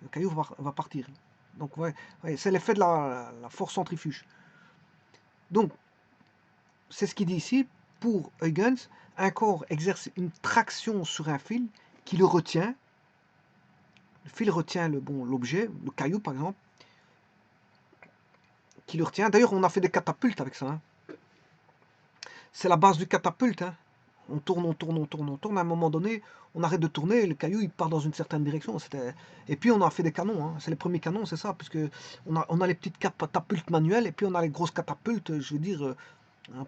A: Le caillou va partir. Donc ouais, c'est l'effet de la force centrifuge. Donc, c'est ce qu'il dit ici. Pour Huygens, un corps exerce une traction sur un fil qui le retient. Le fil retient l'objet, le caillou par exemple, qui le retient. D'ailleurs, on a fait des catapultes avec ça. Hein. C'est la base du catapulte. Hein. On tourne. À un moment donné, on arrête de tourner, et le caillou il part dans une certaine direction. Et puis on a fait des canons. Hein. C'est les premiers canons, c'est ça, puisque on a les petites catapultes manuelles, et puis on a les grosses catapultes, je veux dire,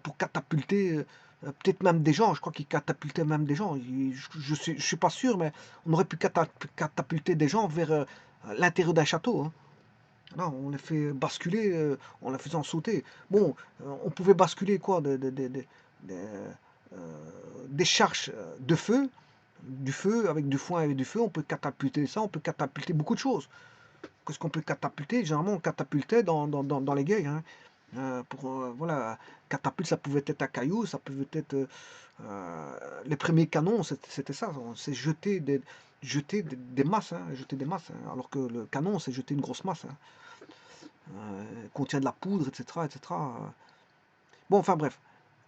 A: pour catapulter peut-être même des gens. Je crois qu'ils catapultaient même des gens. Je suis pas sûr, mais on aurait pu catapulter des gens vers l'intérieur d'un château. Hein. Là, on les fait basculer en les faisant sauter. Bon, on pouvait basculer quoi des charges de feu, du feu avec du foin et du feu. On peut catapulter ça, on peut catapulter beaucoup de choses. Qu'est-ce qu'on peut catapulter? Généralement, on catapultait dans les guerres. Hein. Voilà, catapulte, ça pouvait être un caillou, ça pouvait être les premiers canons, c'était ça. C'est jeter des masses, hein, jeter des masses. Hein, alors que le canon, c'est jeter une grosse masse. Hein. contient de la poudre, etc., etc. Bon, enfin bref.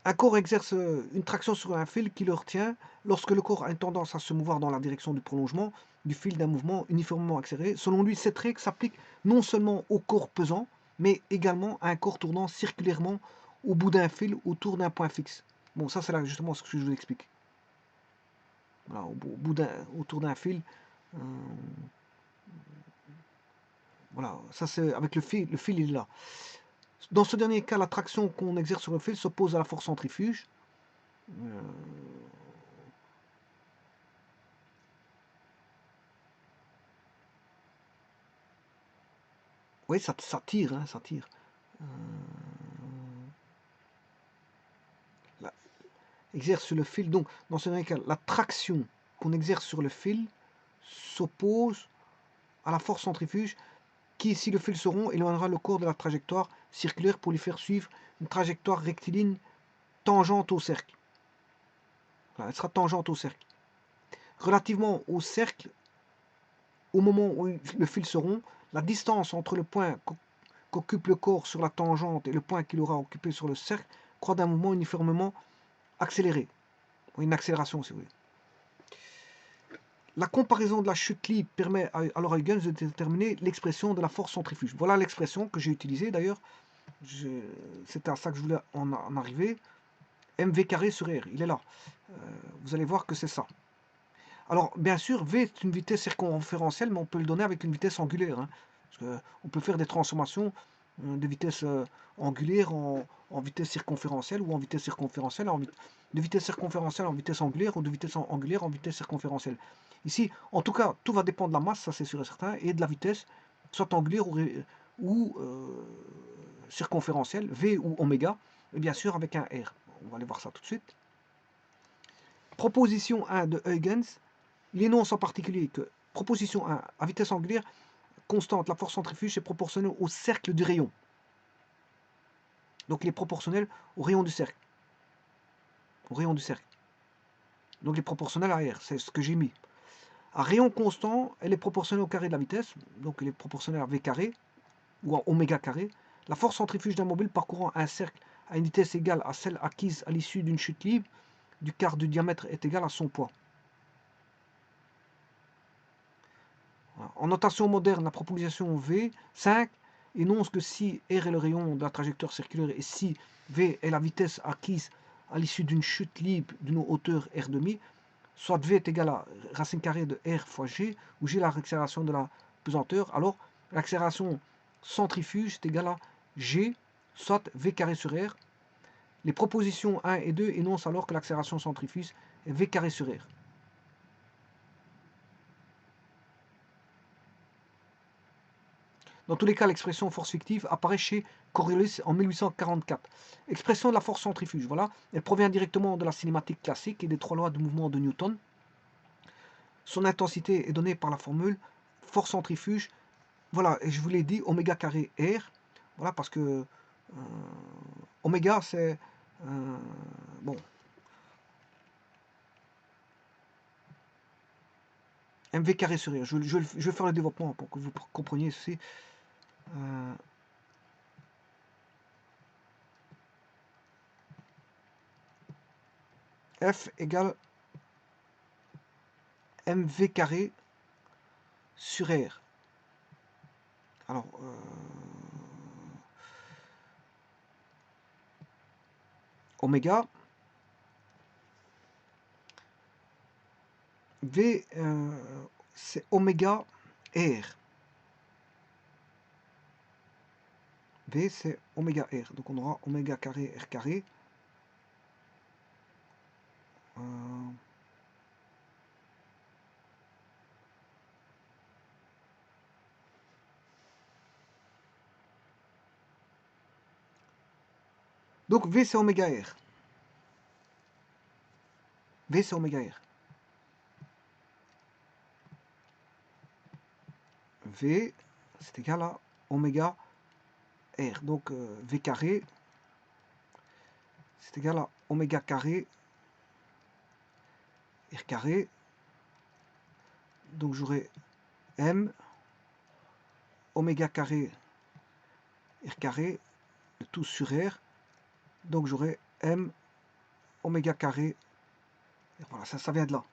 A: Un corps exerce une traction sur un fil qui le retient lorsque le corps a une tendance à se mouvoir dans la direction du prolongement du fil d'un mouvement uniformément accéléré. Selon lui, cette règle s'applique non seulement au corps pesant, mais également à un corps tournant circulairement au bout d'un fil autour d'un point fixe. Bon, ça c'est là justement ce que je vous explique. Voilà, autour d'un fil. euh, voilà, ça c'est avec le fil il est là. Dans ce dernier cas, la traction qu'on exerce sur le fil s'oppose à la force centrifuge. Euh, oui, ça tire, hein, ça tire. La- exerce sur le fil. Donc, dans ce dernier cas, la traction qu'on exerce sur le fil s'oppose à la force centrifuge qui, si le fil se rompt, éloignera le corps de la trajectoire circulaire pour lui faire suivre une trajectoire rectiligne tangente au cercle. Voilà, elle sera tangente au cercle. Relativement au cercle, au moment où le fil se rompt, la distance entre le point qu'occupe le corps sur la tangente et le point qu'il aura occupé sur le cercle croît d'un mouvement uniformément accéléré. Une accélération, si vous voulez. La comparaison de la chute libre permet alors à Huygens de déterminer l'expression de la force centrifuge. Voilà l'expression que j'ai utilisée d'ailleurs. C'était à ça que je voulais en arriver. mv carré sur r, il est là. Vous allez voir que c'est ça. Alors, bien sûr, v est une vitesse circonférentielle, mais on peut le donner avec une vitesse angulaire. Hein, parce on peut faire des transformations de vitesse angulaire en vitesse circonférentielle, ou en vitesse circonférentielle, de vitesse circonférentielle en vitesse angulaire, ou de vitesse angulaire en vitesse circonférentielle. Ici, en tout cas, tout va dépendre de la masse, ça c'est sûr et certain, et de la vitesse, soit angulaire ou circonférentielle, v ou oméga, et bien sûr avec un r. On va aller voir ça tout de suite. Proposition 1 de Huygens, il énonce en particulier que, proposition 1, à vitesse angulaire constante, la force centrifuge est proportionnelle au cercle du rayon. Donc il est proportionnel au rayon du cercle. Au rayon du cercle. Donc il est proportionnel à R, c'est ce que j'ai mis. À rayon constant, elle est proportionnelle au carré de la vitesse, donc il est proportionnel à V carré, ou à oméga carré. La force centrifuge d'un mobile parcourant un cercle à une vitesse égale à celle acquise à l'issue d'une chute libre du quart du diamètre est égale à son poids. En notation moderne, la proposition V5 énonce que si R est le rayon de la trajectoire circulaire et si V est la vitesse acquise à l'issue d'une chute libre d'une hauteur R', soit V est égal à racine carrée de R fois G, où G est l'accélération de la pesanteur, alors l'accélération centrifuge est égale à G, soit V carré sur R. Les propositions 1 et 2 énoncent alors que l'accélération centrifuge est V carré sur R. Dans tous les cas, l'expression force fictive apparaît chez Coriolis en 1844. Expression de la force centrifuge, voilà. Elle provient directement de la cinématique classique et des trois lois de mouvement de Newton. Son intensité est donnée par la formule force centrifuge. Voilà, et je vous l'ai dit, oméga carré R. Voilà, parce que oméga, c'est... bon. mv carré sur R. Je vais faire le développement pour que vous compreniez ceci. F égale mv carré sur R. Alors, oméga, V, c'est oméga R. V, c'est oméga R. Donc on aura oméga carré R carré. Donc V, c'est oméga R. V, c'est oméga R. V, c'est égal à oméga R. Donc V carré, c'est égal à oméga carré R carré. Donc j'aurai M oméga carré R carré, de tout sur R. Donc j'aurai M oméga carré. Et voilà, ça vient de là.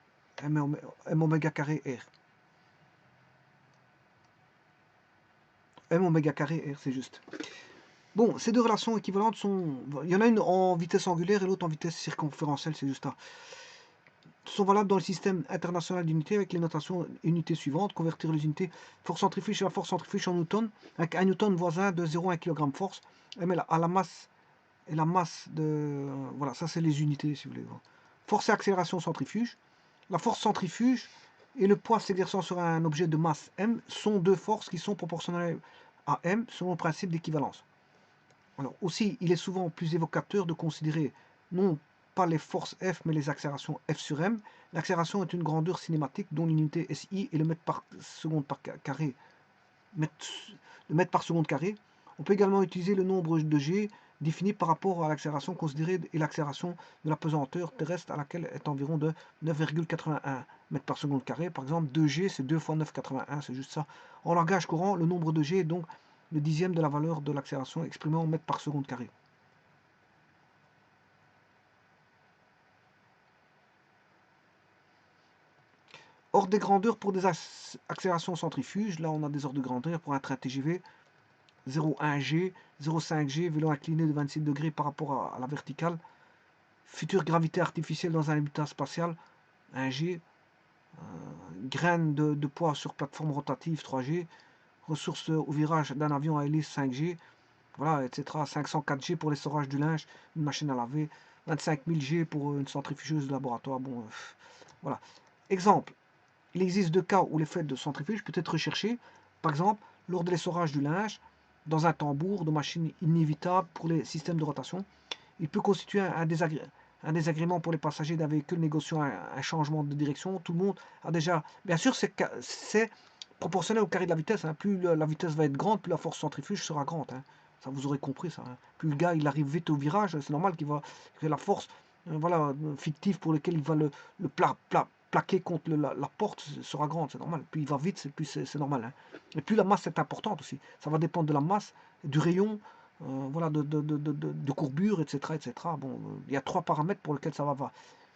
A: M oméga carré R. M oméga carré R, c'est juste. Bon, ces deux relations équivalentes sont... Il y en a une en vitesse angulaire et l'autre en vitesse circonférentielle, c'est juste ça. Sont valables dans le système international d'unités avec les notations unités suivantes. Convertir les unités force centrifuge et la force centrifuge en newton, avec un newton voisin de 0,1 kg force. M à la masse et la masse de... Voilà, ça c'est les unités si vous voulez. Force et accélération centrifuge. La force centrifuge et le poids s'exerçant sur un objet de masse M sont deux forces qui sont proportionnelles à M selon le principe d'équivalence. Alors aussi, il est souvent plus évocateur de considérer non pas les forces F, mais les accélérations F sur M. L'accélération est une grandeur cinématique dont l'unité SI est le mètre par seconde par carré. Le mètre par seconde carré. On peut également utiliser le nombre de G défini par rapport à l'accélération considérée et l'accélération de la pesanteur terrestre à laquelle est environ de 9,81 mètres par seconde carré. Par exemple, 2G, c'est 2 fois 9,81, c'est juste ça. En langage courant, le nombre de G est donc le dixième de la valeur de l'accélération exprimée en mètres par seconde carré. Ordre des grandeurs pour des accélérations centrifuges. Là, on a des ordres de grandeur pour un train TGV. 0,1 G, 0,5 G, vélo incliné de 26 degrés par rapport à la verticale. Future gravité artificielle dans un habitat spatial, 1 G. Graines de poids sur plateforme rotative, 3 G. Ressources au virage d'un avion à hélice, 5 G. Voilà, etc. 504 G pour l'essorage du linge, une machine à laver. 25 000 G pour une centrifugeuse de laboratoire. Bon, voilà. Exemple. Il existe deux cas où l'effet de centrifuge peut être recherché. Par exemple, lors de l'essorage du linge, dans un tambour de machine inévitable pour les systèmes de rotation. Il peut constituer un désagrément pour les passagers d'un véhicule négociant un changement de direction. Tout le monde a déjà... Bien sûr, c'est proportionnel au carré de la vitesse. Hein. Plus la vitesse va être grande, plus la force centrifuge sera grande. Hein. Ça, vous aurez compris ça. Hein. Plus le gars il arrive vite au virage, c'est normal que la force voilà, fictive pour laquelle il va le plaquer contre la porte sera grande, c'est normal. Plus il va vite, plus c'est normal. Hein. Et plus la masse est importante aussi. Ça va dépendre de la masse, du rayon, voilà, de courbure, etc., etc. Bon, il y a trois paramètres pour lesquels ça va.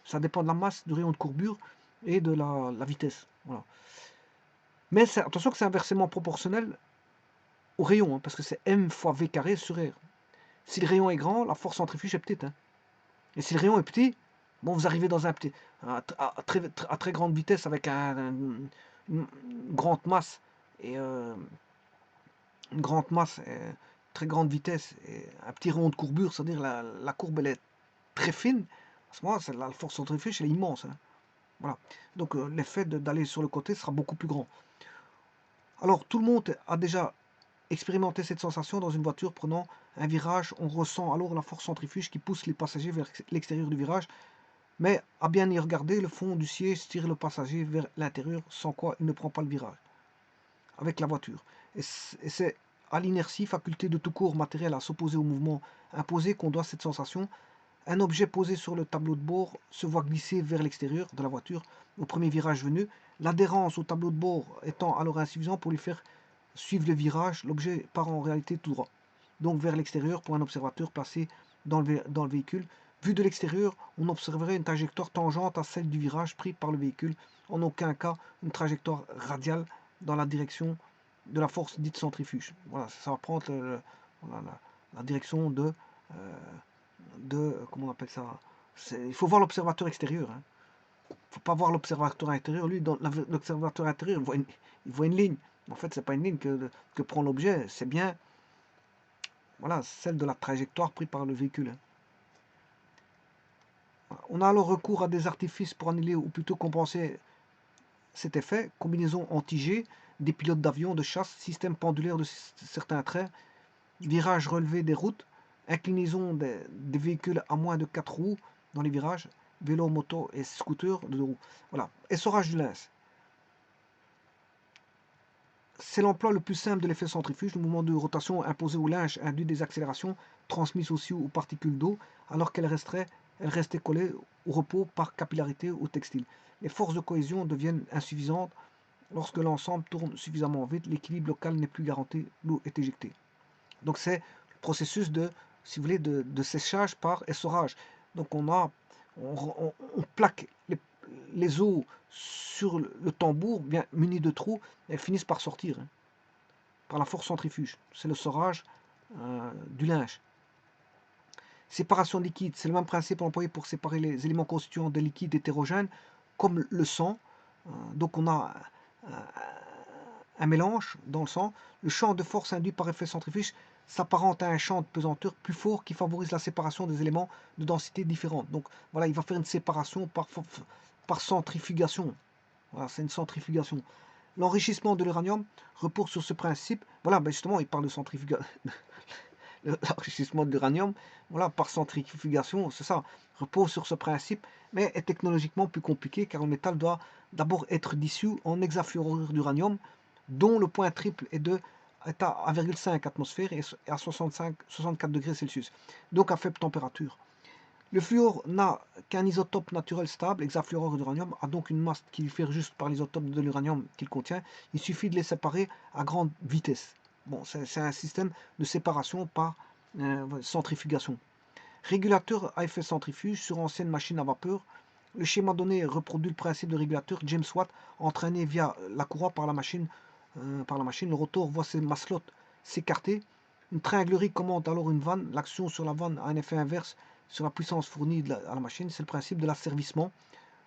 A: Ça dépend de la masse, du rayon de courbure et de la vitesse. Voilà. Mais attention que c'est inversement proportionnel au rayon, hein, parce que c'est m fois v carré sur r. Si le rayon est grand, la force centrifuge est petite. Hein. Et si le rayon est petit, bon, vous arrivez dans un petit, à très grande vitesse avec une grande masse et une grande masse, et très grande vitesse et un petit rayon de courbure, c'est-à-dire la courbe elle est très fine. À ce moment-là, la force centrifuge elle est immense. Hein. Voilà. Donc l'effet d'aller sur le côté sera beaucoup plus grand. Alors tout le monde a déjà expérimenté cette sensation dans une voiture prenant un virage. On ressent alors la force centrifuge qui pousse les passagers vers l'extérieur du virage. Mais à bien y regarder, le fond du siège tire le passager vers l'intérieur, sans quoi il ne prend pas le virage avec la voiture. Et c'est à l'inertie, faculté de tout court matériel à s'opposer au mouvement imposé qu'on doit cette sensation. Un objet posé sur le tableau de bord se voit glisser vers l'extérieur de la voiture au premier virage venu. L'adhérence au tableau de bord étant alors insuffisante pour lui faire suivre le virage, l'objet part en réalité tout droit, donc vers l'extérieur pour un observateur placé dans le véhicule. Vu de l'extérieur, on observerait une trajectoire tangente à celle du virage pris par le véhicule, en aucun cas une trajectoire radiale dans la direction de la force dite centrifuge. Voilà, ça va prendre la direction comment on appelle ça. Il faut voir l'observateur extérieur. Hein. Il ne faut pas voir l'observateur intérieur. Lui, dans l'observateur intérieur, il voit une ligne. En fait, c'est pas une ligne que prend l'objet, c'est bien voilà, celle de la trajectoire prise par le véhicule. Hein. On a alors recours à des artifices pour annuler ou plutôt compenser cet effet. Combinaison anti-G, des pilotes d'avion, de chasse, système pendulaire de certains trains, virage relevé des routes, inclinaison des véhicules à moins de 4 roues dans les virages, vélo, moto et scooter de 2 roues. Voilà. Essorage du linge. C'est l'emploi le plus simple de l'effet centrifuge. Le mouvement de rotation imposé au linge induit des accélérations transmises aussi aux particules d'eau, alors qu'elles restaient collées au repos par capillarité au textile. Les forces de cohésion deviennent insuffisantes lorsque l'ensemble tourne suffisamment vite, l'équilibre local n'est plus garanti, l'eau est éjectée. Donc c'est le processus de, si vous voulez, de séchage par essorage. Donc on plaque les eaux sur le tambour, bien muni de trous, elles finissent par sortir, hein, par la force centrifuge. C'est le sorage du linge. Séparation liquide, c'est le même principe employé pour séparer les éléments constituants des liquides hétérogènes, comme le sang. Donc on a un mélange dans le sang. Le champ de force induit par effet centrifuge s'apparente à un champ de pesanteur plus fort qui favorise la séparation des éléments de densité différentes. Donc voilà, il va faire une séparation par centrifugation. Voilà, c'est une centrifugation. L'enrichissement de l'uranium repose sur ce principe. Voilà, ben justement, il parle de centrifugation. L'enrichissement de l'uranium, voilà, par centrifugation, c'est ça, repose sur ce principe, mais est technologiquement plus compliqué car le métal doit d'abord être dissous en hexafluorure d'uranium, dont le point triple est à 1,5 atmosphère et à 64 degrés Celsius, donc à faible température. Le fluor n'a qu'un isotope naturel stable, hexafluorure d'uranium, a donc une masse qui diffère juste par l'isotope de l'uranium qu'il contient. Il suffit de les séparer à grande vitesse. Bon, c'est un système de séparation par centrifugation. Régulateur à effet centrifuge sur ancienne machine à vapeur. Le schéma donné reproduit le principe de régulateur James Watt entraîné via la courroie par la machine. Le rotor voit ses maslots s'écarter. Une tringlerie commande alors une vanne. L'action sur la vanne a un effet inverse sur la puissance fournie à la machine. C'est le principe de l'asservissement.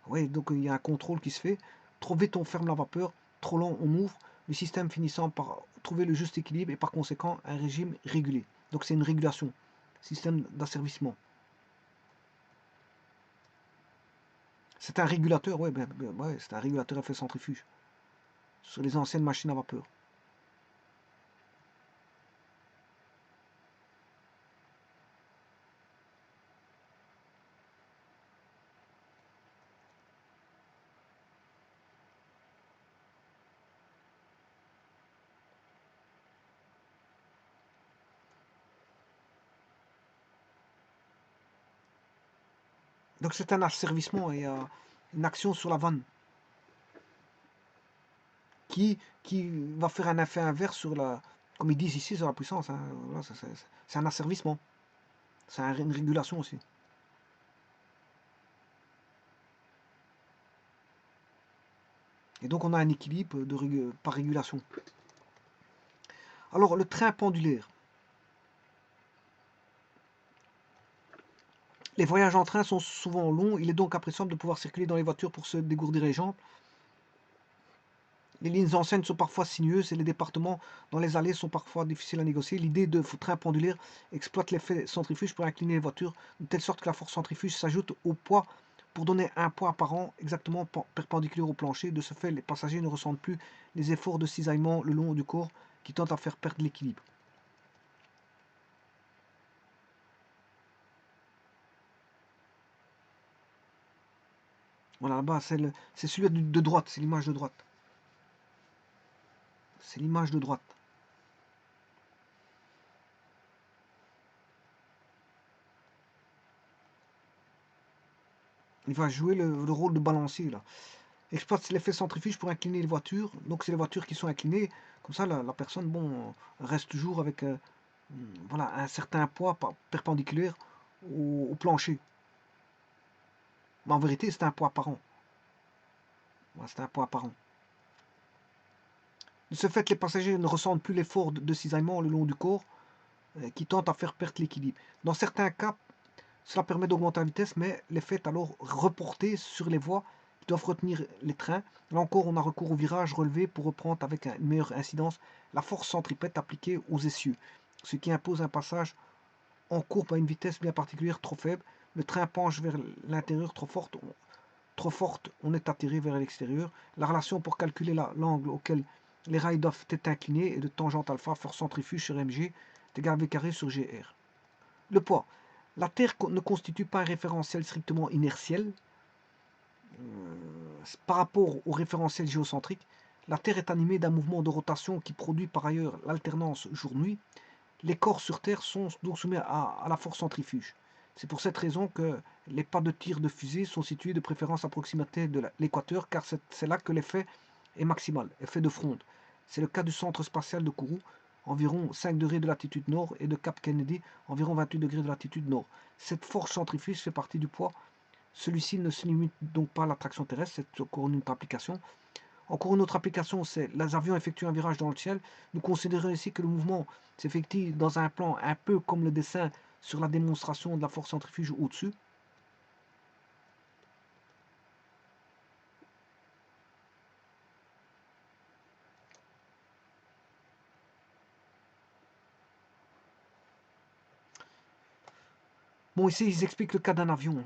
A: Oui, donc il y a un contrôle qui se fait. Trop vite on ferme la vapeur, trop lent on ouvre. Le système finissant par trouver le juste équilibre et par conséquent un régime régulé. Donc c'est une régulation, système d'asservissement. C'est un régulateur, ouais, c'est un régulateur à effet centrifuge sur les anciennes machines à vapeur. Donc c'est un asservissement et une action sur la vanne qui va faire un effet inverse sur la, comme ils disent ici, sur la puissance. Hein. Voilà, c'est un asservissement. C'est une régulation aussi. Et donc on a un équilibre par régulation. Alors le train pendulaire. Les voyages en train sont souvent longs, il est donc appréciable de pouvoir circuler dans les voitures pour se dégourdir les jambes. Les lignes anciennes sont parfois sinueuses et les départements dans les allées sont parfois difficiles à négocier. L'idée de train pendulaire exploite l'effet centrifuge pour incliner les voitures de telle sorte que la force centrifuge s'ajoute au poids pour donner un poids apparent exactement perpendiculaire au plancher. De ce fait, les passagers ne ressentent plus les efforts de cisaillement le long du corps qui tentent à faire perdre l'équilibre. Voilà, là-bas, c'est celui de droite, c'est l'image de droite. C'est l'image de droite. Il va jouer le rôle de balancier là. Exploite l'effet centrifuge pour incliner les voitures. Donc c'est les voitures qui sont inclinées. Comme ça, la personne reste toujours avec voilà, un certain poids perpendiculaire au plancher. Mais en vérité, c'est un poids apparent. Voilà, c'est un poids apparent. De ce fait, les passagers ne ressentent plus l'effort de cisaillement le long du corps qui tente à faire perdre l'équilibre. Dans certains cas, cela permet d'augmenter la vitesse, mais l'effet est alors reporté sur les voies qui doivent retenir les trains. Là encore, on a recours au virage relevé pour reprendre avec une meilleure incidence la force centripète appliquée aux essieux, ce qui impose un passage en courbe à une vitesse bien particulière trop faible. Le train penche vers l'intérieur trop forte, on est attiré vers l'extérieur. La relation pour calculer l'angle auquel les rails doivent être inclinés est de tangente alpha, force centrifuge sur mg est égal à v carré sur gr. Le poids. La Terre ne constitue pas un référentiel strictement inertiel. Par rapport au référentiel géocentrique, la Terre est animée d'un mouvement de rotation qui produit par ailleurs l'alternance jour-nuit. Les corps sur Terre sont donc soumis à la force centrifuge. C'est pour cette raison que les pas de tir de fusée sont situés de préférence à proximité de l'équateur, car c'est là que l'effet est maximal, effet de fronde. C'est le cas du centre spatial de Kourou, environ 5 degrés de latitude nord, et de Cap Kennedy, environ 28 degrés de latitude nord. Cette force centrifuge fait partie du poids. Celui-ci ne se limite donc pas à l'attraction terrestre, c'est encore une autre application. Encore une autre application, c'est les avions effectuent un virage dans le ciel. Nous considérons ici que le mouvement s'effectue dans un plan un peu comme le dessin sur la démonstration de la force centrifuge au-dessus. Bon, ici, ils expliquent le cas d'un avion.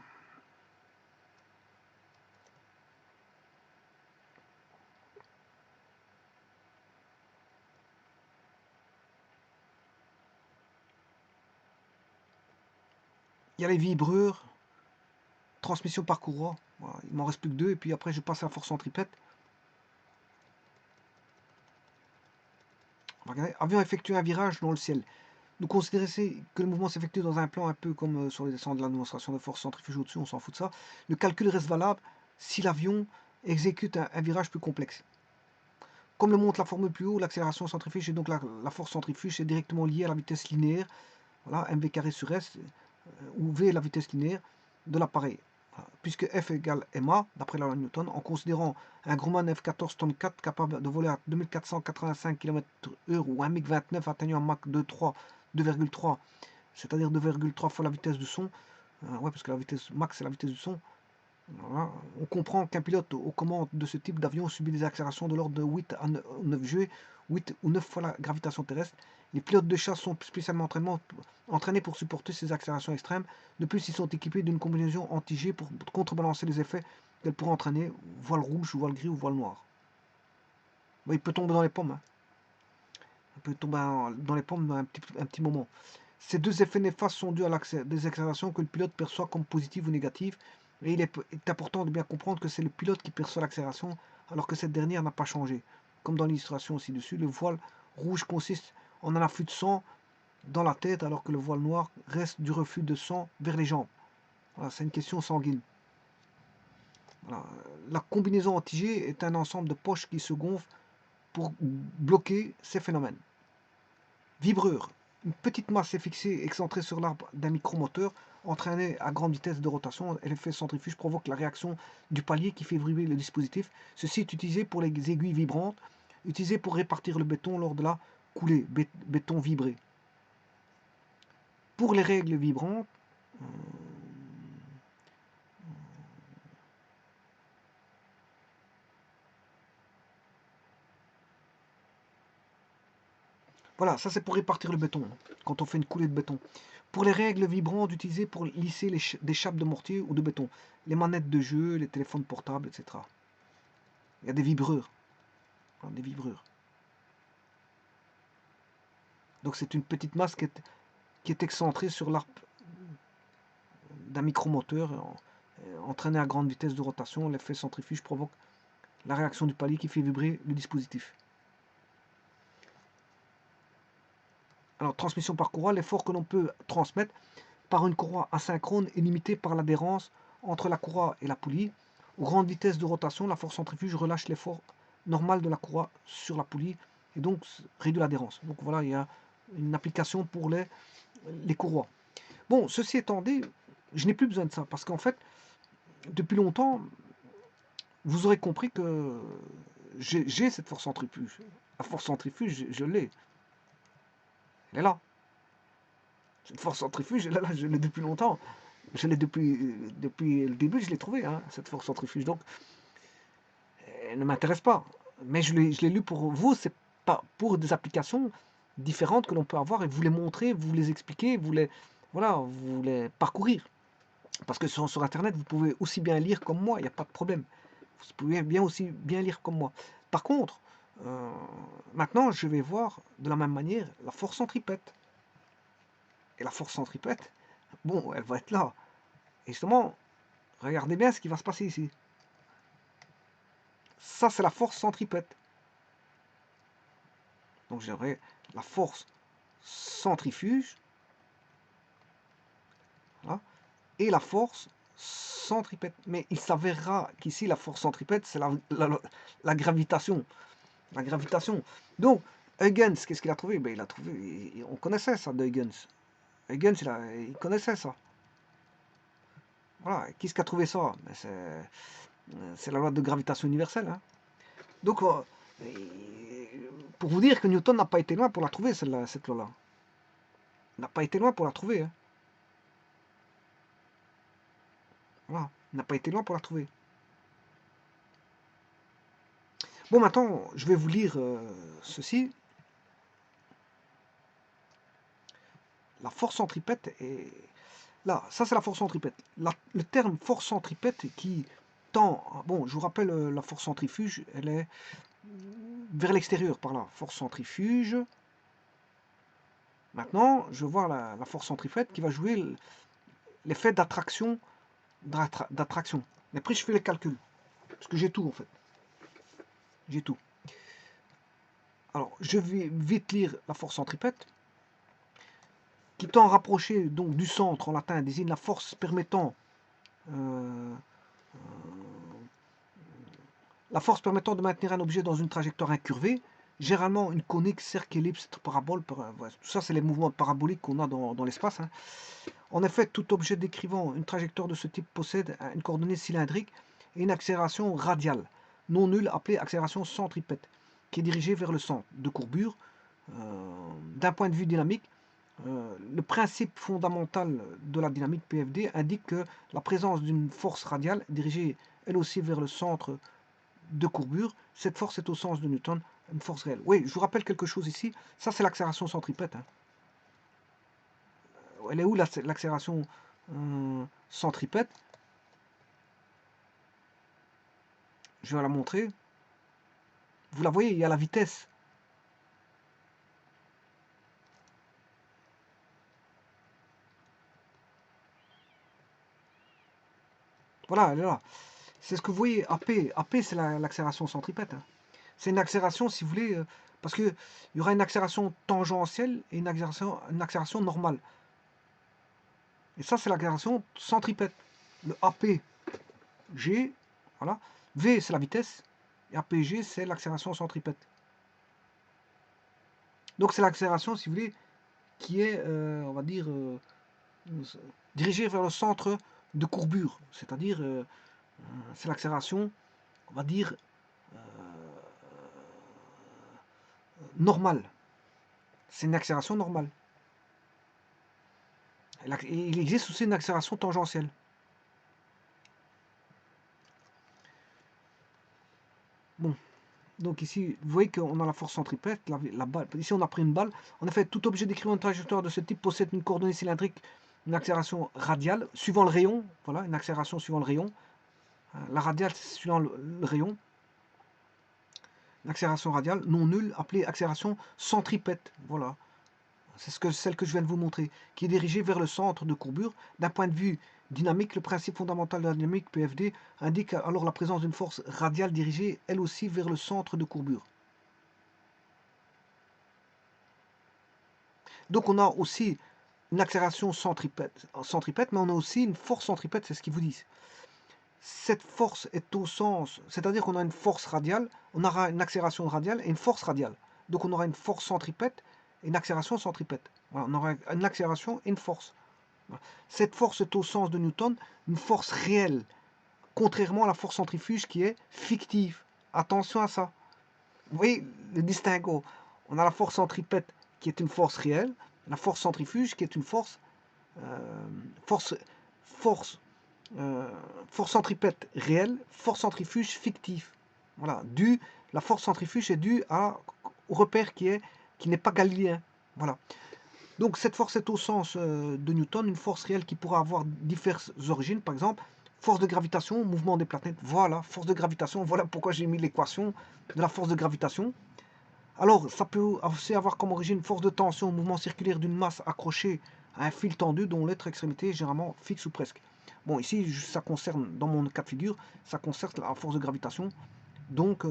A: Il y a les vibreurs, transmission par courroie. Voilà, il m'en reste plus que 2, et puis après, je passe à la force centripète. Regardez, avion effectue un virage dans le ciel. Nous considérons que le mouvement s'effectue dans un plan un peu comme sur les descentes de la démonstration de force centrifuge au-dessus, on s'en fout de ça. Le calcul reste valable si l'avion exécute un virage plus complexe. Comme le montre la formule plus haut, l'accélération centrifuge et donc la force centrifuge est directement liée à la vitesse linéaire, voilà, mv carré sur s, où v est la vitesse linéaire de l'appareil. Voilà. Puisque F égale ma, d'après la loi de Newton, en considérant un Grumman F14 tonne 4 capable de voler à 2485 km/h ou un MiG-29 atteignant un Mach 2,3, c'est-à-dire 2,3 fois la vitesse du son, ouais, parce que la vitesse max c'est la vitesse du son. Voilà. On comprend qu'un pilote aux commandes de ce type d'avion subit des accélérations de l'ordre de 8 à 9 G, 8 ou 9 fois la gravitation terrestre. Les pilotes de chasse sont spécialement entraînés pour supporter ces accélérations extrêmes. De plus, ils sont équipés d'une combinaison anti-G pour contrebalancer les effets qu'elle pourrait entraîner, voile rouge, voile gris ou voile noir. Bon, il peut tomber dans les pommes. Hein. Il peut tomber dans les pommes un petit moment. Ces deux effets néfastes sont dus à des accélérations que le pilote perçoit comme positives ou négatives. Et il est important de bien comprendre que c'est le pilote qui perçoit l'accélération, alors que cette dernière n'a pas changé. Comme dans l'illustration ci-dessus, le voile rouge consiste en un afflux de sang dans la tête, alors que le voile noir reste du reflux de sang vers les jambes. Voilà, c'est une question sanguine. Voilà. La combinaison anti-G est un ensemble de poches qui se gonflent pour bloquer ces phénomènes. Vibreur. Une petite masse est fixée, excentrée sur l'arbre d'un micromoteur, entraînée à grande vitesse de rotation, et l'effet centrifuge provoque la réaction du palier qui fait vibrer le dispositif. Ceci est utilisé pour les aiguilles vibrantes, utilisées pour répartir le béton lors de la coulée, béton vibré. Pour les règles vibrantes, voilà, ça c'est pour répartir le béton, quand on fait une coulée de béton. Pour les règles vibrantes utilisées pour lisser des chapes de mortier ou de béton, les manettes de jeu, les téléphones portables, etc. Il y a des vibreurs. Voilà, des vibreurs. Donc c'est une petite masse qui est excentrée sur l'arc d'un micromoteur, entraînée à grande vitesse de rotation. L'effet centrifuge provoque la réaction du palier qui fait vibrer le dispositif. Alors, transmission par courroie, l'effort que l'on peut transmettre par une courroie asynchrone est limité par l'adhérence entre la courroie et la poulie. Aux grandes vitesses de rotation, la force centrifuge relâche l'effort normal de la courroie sur la poulie et donc réduit l'adhérence. Donc voilà, il y a une application pour les courroies. Bon, ceci étant dit, je n'ai plus besoin de ça parce qu'en fait, depuis longtemps, vous aurez compris que j'ai cette force centrifuge. La force centrifuge, je l'ai. Elle est là. Cette force centrifuge, elle est là, je l'ai depuis longtemps. Je l'ai depuis le début, je l'ai trouvé, hein, cette force centrifuge. Donc, elle ne m'intéresse pas. Mais je l'ai lu pour vous, c'est pas pour des applications différentes que l'on peut avoir et vous les montrer, vous les expliquer, vous les parcourir. Parce que sur Internet, vous pouvez aussi bien lire comme moi, il n'y a pas de problème. Vous pouvez aussi bien lire comme moi. Par contre, maintenant, je vais voir de la même manière la force centripète. Et la force centripète, bon, elle va être là. Et justement, regardez bien ce qui va se passer ici. Ça, c'est la force centripète. Donc, j'aurai la force centrifuge. Voilà, et la force centripète. Mais il s'avérera qu'ici, la force centripète, c'est la gravitation. La gravitation. Donc, Huygens, qu'est-ce qu'il a trouvé? Ben, il a trouvé, on connaissait ça de Huygens. Huygens, il connaissait ça. Voilà, qui est-ce qui a trouvé ça? Ben, c'est la loi de gravitation universelle, hein. Donc, pour vous dire que Newton n'a pas été loin pour la trouver, cette loi-là. Il n'a pas été loin pour la trouver, hein. Voilà, il n'a pas été loin pour la trouver. Bon, maintenant, je vais vous lire ceci. La force centripète est... Là, ça c'est la force centripète. Le terme force centripète qui tend... Bon, je vous rappelle, la force centrifuge, elle est vers l'extérieur, par là. Force centrifuge. Maintenant, je vois la force centripète qui va jouer l'effet d'attraction. Mais après, je fais les calculs. Parce que j'ai tout, en fait. J'ai tout. Alors, je vais vite lire la force centripète, qui tend rapproché donc du centre en latin désigne la force permettant de maintenir un objet dans une trajectoire incurvée, généralement une conique, cercle, ellipse, parabole, tout ça c'est les mouvements paraboliques qu'on a dans l'espace, hein. En effet, tout objet décrivant une trajectoire de ce type possède une coordonnée cylindrique et une accélération radiale, non nulle, appelée accélération centripète, qui est dirigée vers le centre de courbure. D'un point de vue dynamique, le principe fondamental de la dynamique PFD indique que la présence d'une force radiale dirigée elle aussi vers le centre de courbure, cette force est au sens de Newton une force réelle. Oui, je vous rappelle quelque chose ici, ça c'est l'accélération centripète, hein. Elle est où l'accélération centripète? Je vais la montrer. Vous la voyez, il y a la vitesse. Voilà, elle est là. C'est ce que vous voyez, AP. AP, c'est l'accélération centripète, hein. C'est une accélération, si vous voulez, parce qu'il y aura une accélération tangentielle et une accélération normale. Et ça, c'est l'accélération centripète. Le APG, voilà. V, c'est la vitesse. Et APG, c'est l'accélération centripète. Donc, c'est l'accélération, si vous voulez, qui est, on va dire, dirigée vers le centre de courbure. C'est-à-dire, c'est l'accélération, on va dire, normale. C'est une accélération normale. Et il existe aussi une accélération tangentielle. Bon, donc ici, vous voyez qu'on a la force centripète, la balle. Ici, on a pris une balle. En effet, tout objet décrivant une trajectoire de ce type possède une coordonnée cylindrique, une accélération radiale, suivant le rayon. Voilà, une accélération suivant le rayon. La radiale, c'est suivant le rayon. L'accélération radiale non nulle, appelée accélération centripète. Voilà. C'est celle que je viens de vous montrer, qui est dirigée vers le centre de courbure. D'un point de vue dynamique, le principe fondamental de la dynamique PFD indique alors la présence d'une force radiale dirigée, elle aussi, vers le centre de courbure. Donc on a aussi une accélération centripète, mais on a aussi une force centripète, c'est ce qu'ils vous disent. Cette force est au sens, c'est-à-dire qu'on a une force radiale, on aura une accélération radiale et une force radiale. Donc on aura une force centripète et une accélération centripète. Voilà, on aura une accélération et une force. Voilà. Cette force est au sens de Newton une force réelle, contrairement à la force centrifuge qui est fictive. Attention à ça. Vous voyez le distinguo. On a la force centripète qui est une force réelle, la force centrifuge qui est une force force force force centripète réelle, force centrifuge fictif. Voilà, la force centrifuge est due au repère qui n'est pas galiléen. Voilà. Donc cette force est au sens de Newton, une force réelle qui pourra avoir diverses origines, par exemple, force de gravitation, mouvement des planètes, voilà, force de gravitation, voilà pourquoi j'ai mis l'équation de la force de gravitation. Alors, ça peut aussi avoir comme origine une force de tension, mouvement circulaire d'une masse accrochée à un fil tendu dont l'autre extrémité est généralement fixe ou presque. Bon, ici, ça concerne, dans mon cas de figure, ça concerne la force de gravitation. Donc,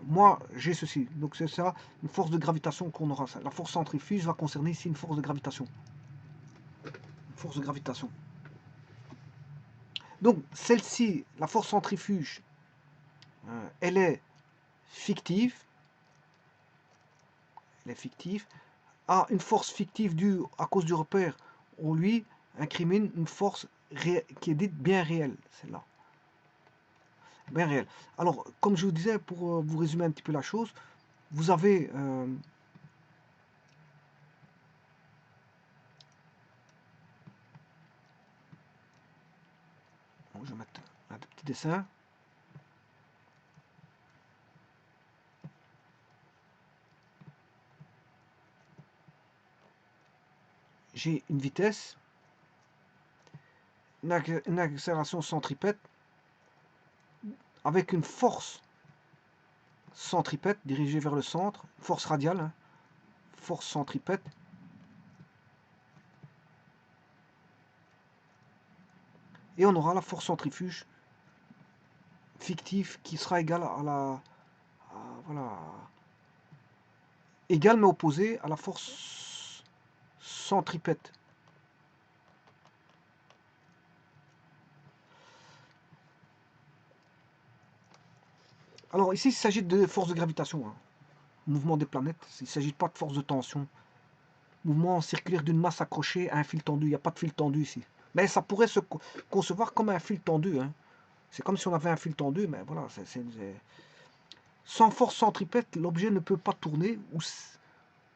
A: moi, j'ai ceci. Donc, c'est ça, une force de gravitation qu'on aura. La force centrifuge va concerner ici une force de gravitation. Une force de gravitation. Donc, celle-ci, la force centrifuge, elle est fictive. elle est fictive, a une force fictive due à cause du repère, on lui incrimine une force qui est dite bien réelle, celle-là. Bien réelle. Alors, comme je vous disais, pour vous résumer un petit peu la chose, vous avez bon, je vais mettre un petit dessin. J'ai une vitesse, une accélération centripète avec une force centripète dirigée vers le centre, force radiale, hein, force centripète. Et on aura la force centrifuge fictive qui sera égale à la voilà, égale mais opposée à la force centripète. Alors ici, il s'agit de force de gravitation, hein, mouvement des planètes. Il ne s'agit pas de force de tension. Mouvement circulaire d'une masse accrochée à un fil tendu. Il n'y a pas de fil tendu ici. Mais ça pourrait se concevoir comme un fil tendu. Hein. C'est comme si on avait un fil tendu, mais voilà. Sans force centripète, l'objet ne peut pas tourner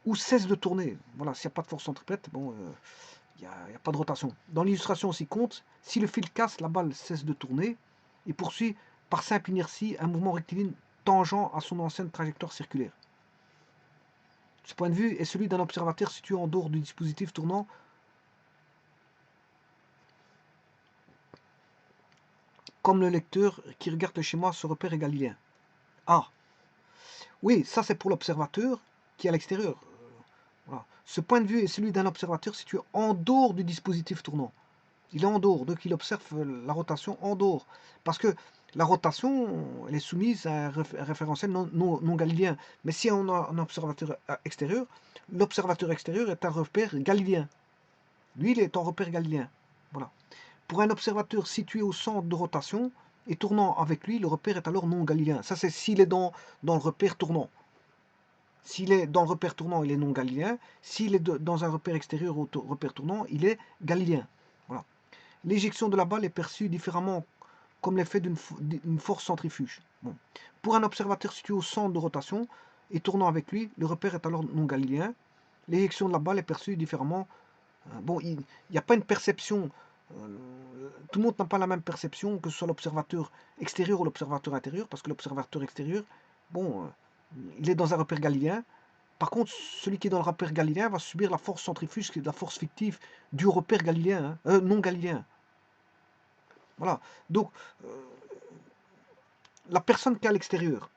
A: ou cesse de tourner. Voilà, s'il n'y a pas de force centripète, bon, il n'y a pas de rotation. Dans l'illustration aussi compte, si le fil casse, la balle cesse de tourner et poursuit par simple inertie un mouvement rectiligne tangent à son ancienne trajectoire circulaire. Ce point de vue est celui d'un observateur situé en dehors du dispositif tournant comme le lecteur qui regarde le schéma ce repère est galiléen. Ah, oui, ça c'est pour l'observateur qui est à l'extérieur. Voilà. Ce point de vue est celui d'un observateur situé en dehors du dispositif tournant. Il est en dehors, donc il observe la rotation en dehors. Parce que la rotation, elle est soumise à un référentiel non galiléen. Mais si on a un observateur extérieur, l'observateur extérieur est un repère galiléen. Lui, il est en repère galiléen. Voilà. Pour un observateur situé au centre de rotation et tournant avec lui, le repère est alors non galiléen. Ça, c'est s'il est dans le repère tournant. S'il est dans le repère tournant, il est non galiléen. S'il est dans un repère extérieur au repère tournant, il est galiléen. Voilà. L'éjection de la balle est perçue différemment comme l'effet d'une force centrifuge. Bon. Pour un observateur situé au centre de rotation et tournant avec lui, le repère est alors non galiléen. L'éjection de la balle est perçue différemment. Bon, il n'y a pas une perception. Tout le monde n'a pas la même perception, que ce soit l'observateur extérieur ou l'observateur intérieur, parce que l'observateur extérieur, bon, il est dans un repère galiléen. Par contre, celui qui est dans le repère galiléen va subir la force centrifuge, qui est la force fictive du repère galiléen, hein, non galiléen. Voilà. Donc, la personne qui est à l'extérieur,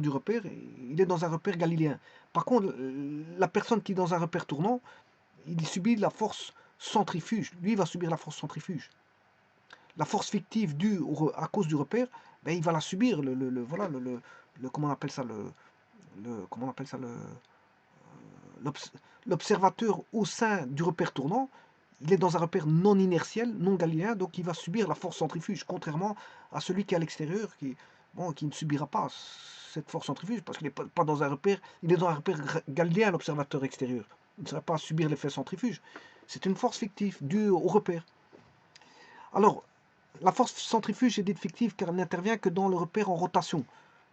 A: du repère, il est dans un repère galiléen. Par contre, la personne qui est dans un repère tournant, il subit la force centrifuge. Lui, il va subir la force centrifuge. La force fictive due à cause du repère, ben, il va la subir. Voilà, comment on appelle ça, comment on appelle ça, l'observateur au sein du repère tournant, il est dans un repère non inertiel, non galiléen, donc il va subir la force centrifuge, contrairement à celui qui est à l'extérieur, qui ne subira pas cette force centrifuge, parce qu'il n'est pas dans un repère, il est dans un repère galiléen, l'observateur extérieur. Il ne sera pas à subir l'effet centrifuge. C'est une force fictive due au repère. Alors, la force centrifuge est dite fictive car elle n'intervient que dans le repère en rotation,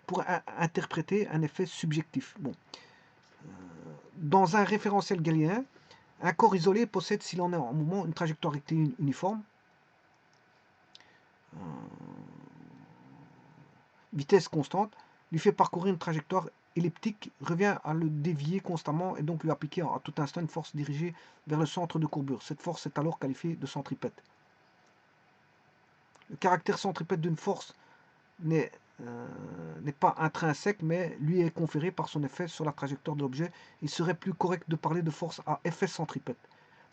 A: pour interpréter un effet subjectif. Bon. Dans un référentiel galiléen, un corps isolé possède, s'il en est en mouvement, une trajectoire rectiligne uniforme, vitesse constante, lui fait parcourir une trajectoire elliptique, revient à le dévier constamment et donc lui appliquer à tout instant une force dirigée vers le centre de courbure. Cette force est alors qualifiée de centripète. Le caractère centripète d'une force n'est pas intrinsèque, mais lui est conféré par son effet sur la trajectoire de l'objet. Il serait plus correct de parler de force à effet centripète.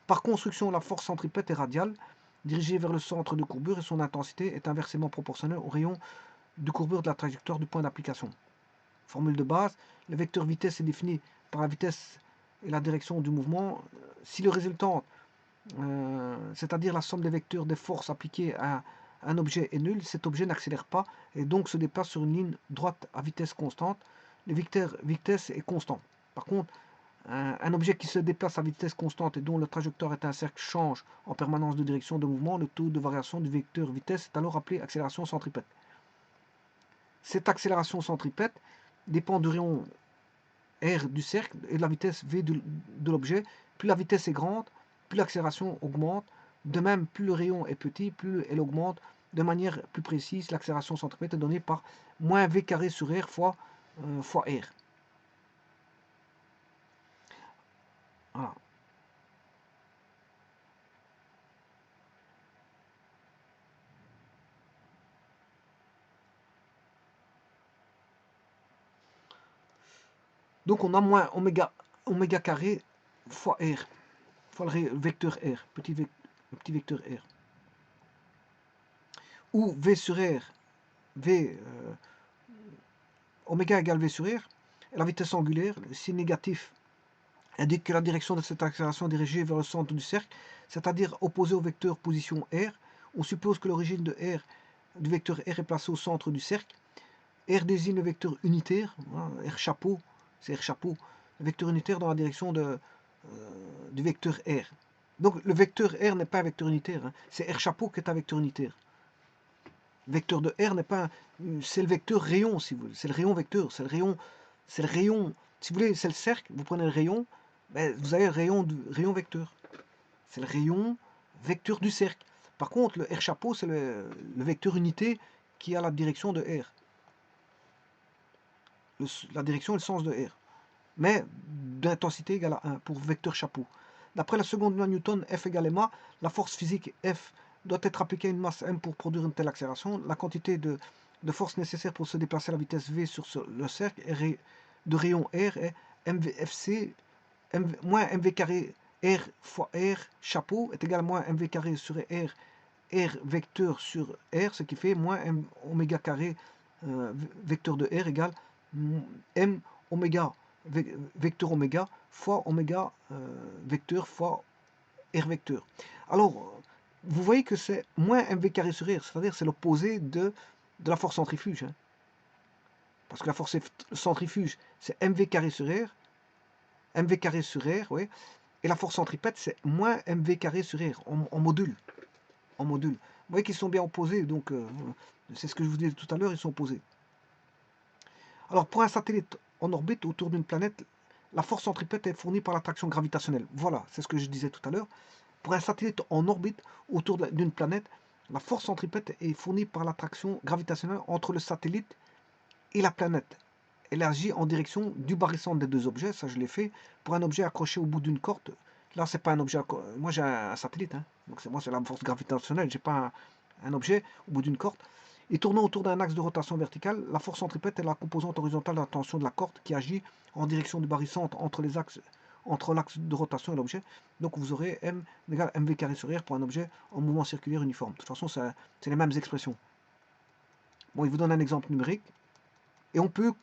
A: Par construction, la force centripète est radiale, dirigée vers le centre de courbure, et son intensité est inversement proportionnelle au rayon de courbure de la trajectoire du point d'application. Formule de base, le vecteur vitesse est défini par la vitesse et la direction du mouvement. Si le résultant, c'est-à-dire la somme des vecteurs des forces appliquées à un objet est nul, cet objet n'accélère pas et donc se déplace sur une ligne droite à vitesse constante. le vecteur vitesse est constant. Par contre, un objet qui se déplace à vitesse constante et dont le trajectoire est un cercle change en permanence de direction de mouvement, le taux de variation du vecteur vitesse est alors appelé accélération centripète. Cette accélération centripète dépend du rayon r du cercle et de la vitesse v de l'objet. Plus la vitesse est grande, plus l'accélération augmente. De même, plus le rayon est petit, plus elle augmente. De manière plus précise, l'accélération centripète est donnée par moins v carré sur r fois r. Voilà. Donc on a moins oméga carré fois r, fois le vecteur r, petit vecteur r. Ou v sur r, oméga égale v sur r, et la vitesse angulaire, le signe négatif indique que la direction de cette accélération est dirigée vers le centre du cercle, c'est-à-dire opposée au vecteur position r. On suppose que l'origine de r, du vecteur r est placée au centre du cercle. R désigne le vecteur unitaire, hein, R chapeau, c'est R chapeau, le vecteur unitaire dans la direction du vecteur R. Donc le vecteur R n'est pas un vecteur unitaire, hein, c'est R chapeau qui est un vecteur unitaire. Le vecteur de R n'est pas, c'est le vecteur rayon si vous voulez, c'est le rayon vecteur, c'est le rayon, si vous voulez, c'est le cercle, vous prenez le rayon, ben, vous avez le rayon vecteur. C'est le rayon vecteur du cercle. Par contre, le R chapeau, c'est le vecteur unité qui a la direction de R. La direction et le sens de R. Mais d'intensité égale à 1 pour vecteur chapeau. D'après la seconde loi Newton, F égale ma, la force physique F doit être appliquée à une masse M pour produire une telle accélération. La quantité de force nécessaire pour se déplacer à la vitesse V sur le cercle de rayon R est MVFC moins MV carré R fois R chapeau est égal à moins MV carré sur R vecteur sur R, ce qui fait moins M oméga carré vecteur de R égale M oméga vecteur oméga fois oméga vecteur fois R vecteur. Alors, vous voyez que c'est moins MV carré sur R, c'est-à-dire c'est l'opposé de la force centrifuge. Hein. Parce que la force centrifuge, c'est MV carré sur R, MV carré sur R, oui. Et la force centripète, c'est moins MV carré sur R, en module. En module. Vous voyez qu'ils sont bien opposés, donc c'est ce que je vous disais tout à l'heure, ils sont opposés. Alors, pour un satellite en orbite autour d'une planète, la force centripète est fournie par l'attraction gravitationnelle. Voilà, c'est ce que je disais tout à l'heure. Pour un satellite en orbite autour d'une planète, la force centripète est fournie par l'attraction gravitationnelle entre le satellite et la planète. Elle agit en direction du barycentre des deux objets, ça je l'ai fait. Pour un objet accroché au bout d'une corde, là c'est pas un objet, moi j'ai un satellite, hein. Donc moi c'est la force gravitationnelle, j'ai pas un objet au bout d'une corde. Et tournant autour d'un axe de rotation verticale, la force centripète est la composante horizontale de la tension de la corde qui agit en direction du barycentre entre l'axe de rotation et l'objet. Donc vous aurez M égale mv carré sur R pour un objet en mouvement circulaire uniforme. De toute façon, c'est les mêmes expressions. Bon, il vous donne un exemple numérique. Et on peut,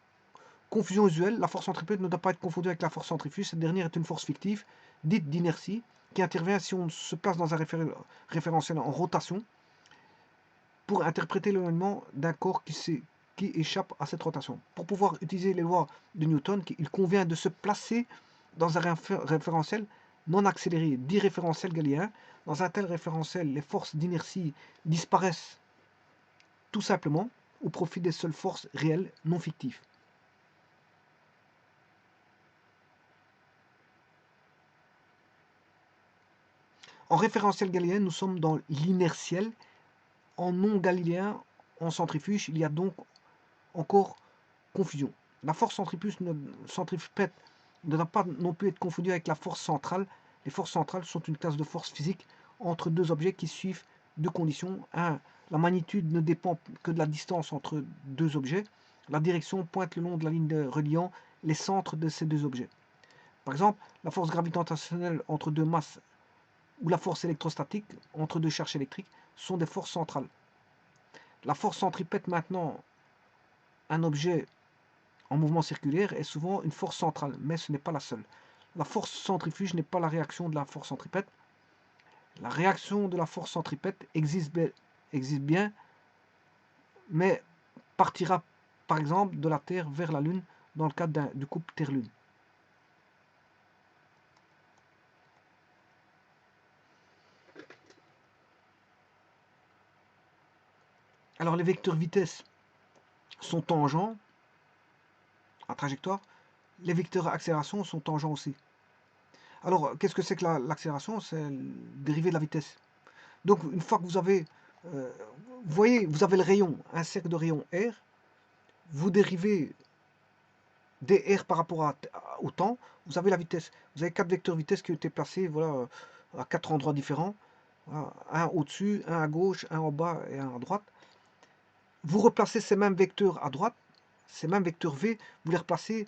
A: confusion usuelle, la force centripète ne doit pas être confondue avec la force centrifuge. Cette dernière est une force fictive, dite d'inertie, qui intervient si on se place dans un référentiel en rotation, pour interpréter l'éloignement d'un corps qui échappe à cette rotation. Pour pouvoir utiliser les lois de Newton, il convient de se placer dans un référentiel non accéléré, dit référentiel galiléen. Dans un tel référentiel, les forces d'inertie disparaissent tout simplement au profit des seules forces réelles non fictives. En référentiel galiléen, nous sommes dans l'inertiel. En non galiléen, en centrifuge, il y a donc encore confusion. La force centripète ne doit pas non plus être confondue avec la force centrale. Les forces centrales sont une classe de force physique entre deux objets qui suivent deux conditions. 1. La magnitude ne dépend que de la distance entre deux objets. La direction pointe le long de la ligne reliant les centres de ces deux objets. Par exemple, la force gravitationnelle entre deux masses ou la force électrostatique entre deux charges électriques sont des forces centrales. La force centripète maintenant, un objet en mouvement circulaire, est souvent une force centrale, mais ce n'est pas la seule. La force centrifuge n'est pas la réaction de la force centripète. La réaction de la force centripète existe bien, mais partira par exemple de la Terre vers la Lune dans le cadre du couple Terre-Lune. Alors les vecteurs vitesse sont tangents à trajectoire, les vecteurs accélération sont tangents aussi. Alors qu'est-ce que c'est que l'accélération? C'est le dérivé de la vitesse. Donc une fois que vous avez, vous voyez, vous avez le rayon, un cercle de rayon R, vous dérivez dr par rapport au temps, vous avez la vitesse. Vous avez 4 vecteurs vitesse qui ont été placés voilà, à 4 endroits différents. Voilà, un au-dessus, un à gauche, un en bas et un à droite. Vous replacez ces mêmes vecteurs à droite, ces mêmes vecteurs V, vous les replacez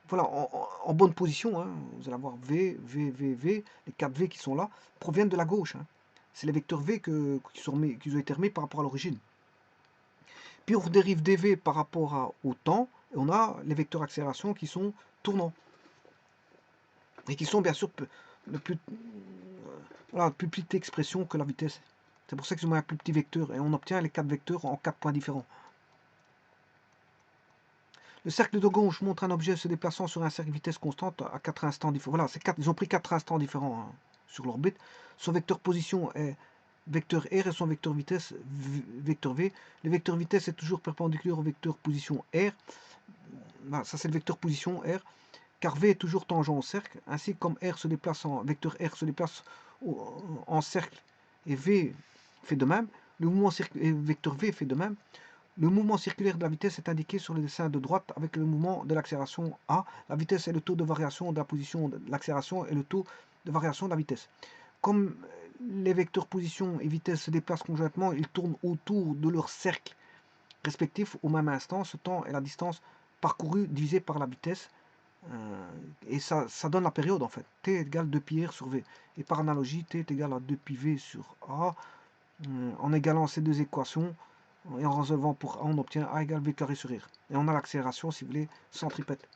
A: voilà, en bonne position. Hein. Vous allez avoir V, V, V, V. Les 4 V qui sont là proviennent de la gauche. Hein. C'est les vecteurs V qui ont été remis par rapport à l'origine. Puis on dérive dv par rapport au temps, et on a les vecteurs accélération qui sont tournants. Et qui sont bien sûr voilà, plus petite expression que la vitesse. C'est pour ça qu'ils ont un plus petit vecteur, et on obtient les 4 vecteurs en 4 points différents. Le cercle de gauche montre un objet se déplaçant sur un cercle vitesse constante à 4 instants différents. Voilà, ils ont pris 4 instants différents hein, sur l'orbite. Son vecteur position est vecteur R et son vecteur vitesse vecteur V. Le vecteur vitesse est toujours perpendiculaire au vecteur position R. Voilà, ça c'est le vecteur position R, car V est toujours tangent au cercle. Ainsi comme R se déplace vecteur R se déplace en cercle et V fait de même, le mouvement vecteur V fait de même. Le mouvement circulaire de la vitesse est indiqué sur le dessin de droite avec le mouvement de l'accélération A. La vitesse est le taux de variation de la position de l'accélération et le taux de variation de la vitesse. Comme les vecteurs position et vitesse se déplacent conjointement, ils tournent autour de leur cercle respectif au même instant. Ce temps est la distance parcourue divisée par la vitesse. Et ça donne la période en fait. T est égal à 2πr sur V. Et par analogie, T est égal à 2πv sur A. En égalant ces deux équations, et en résolvant pour A, on obtient A égale V carré sur R. Et on a l'accélération, si vous voulez, centripète.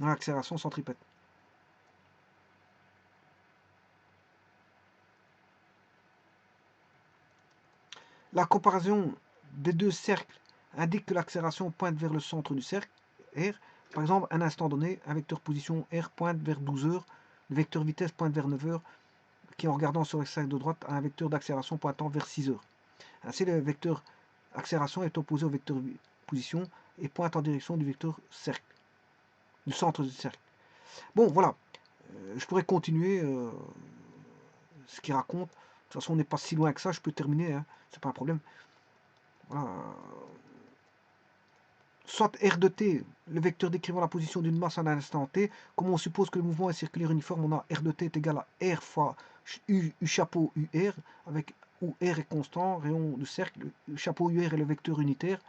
A: On a l'accélération centripète. La comparaison des deux cercles indique que l'accélération pointe vers le centre du cercle, R. Par exemple, à un instant donné, un vecteur position R pointe vers 12 heures, le vecteur vitesse pointe vers 9 heures, qui en regardant sur le cercle de droite a un vecteur d'accélération pointant vers 6 heures. Ainsi, le vecteur accélération est opposé au vecteur position et pointe en direction du vecteur cercle, du centre du cercle. Bon, voilà. Je pourrais continuer ce qu'il raconte. De toute façon, on n'est pas si loin que ça. Je peux terminer. Hein. C'est pas un problème. Voilà. Soit R de t, le vecteur décrivant la position d'une masse à un instant t. Comme on suppose que le mouvement est circulaire uniforme, on a R de t est égal à R fois U chapeau UR, avec où R est constant, rayon du cercle. Le chapeau UR est le vecteur unitaire,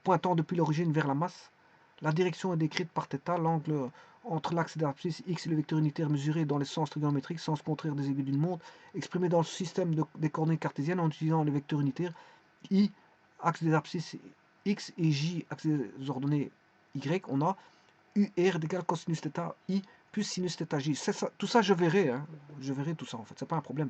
A: pointant depuis l'origine vers la masse. La direction est décrite par θ, l'angle entre l'axe d'abscisse x et le vecteur unitaire mesuré dans les sens trigonométriques, sens contraire des aiguilles d'une montre, exprimé dans le système des coordonnées cartésiennes en utilisant le vecteur unitaire i, axe des abscisses x et j, axe des ordonnées y, on a UR égale cosinus θ i plus sinus θ j. Ça, tout ça, je verrai. Hein. Je verrai tout ça, en fait. C'est pas un problème.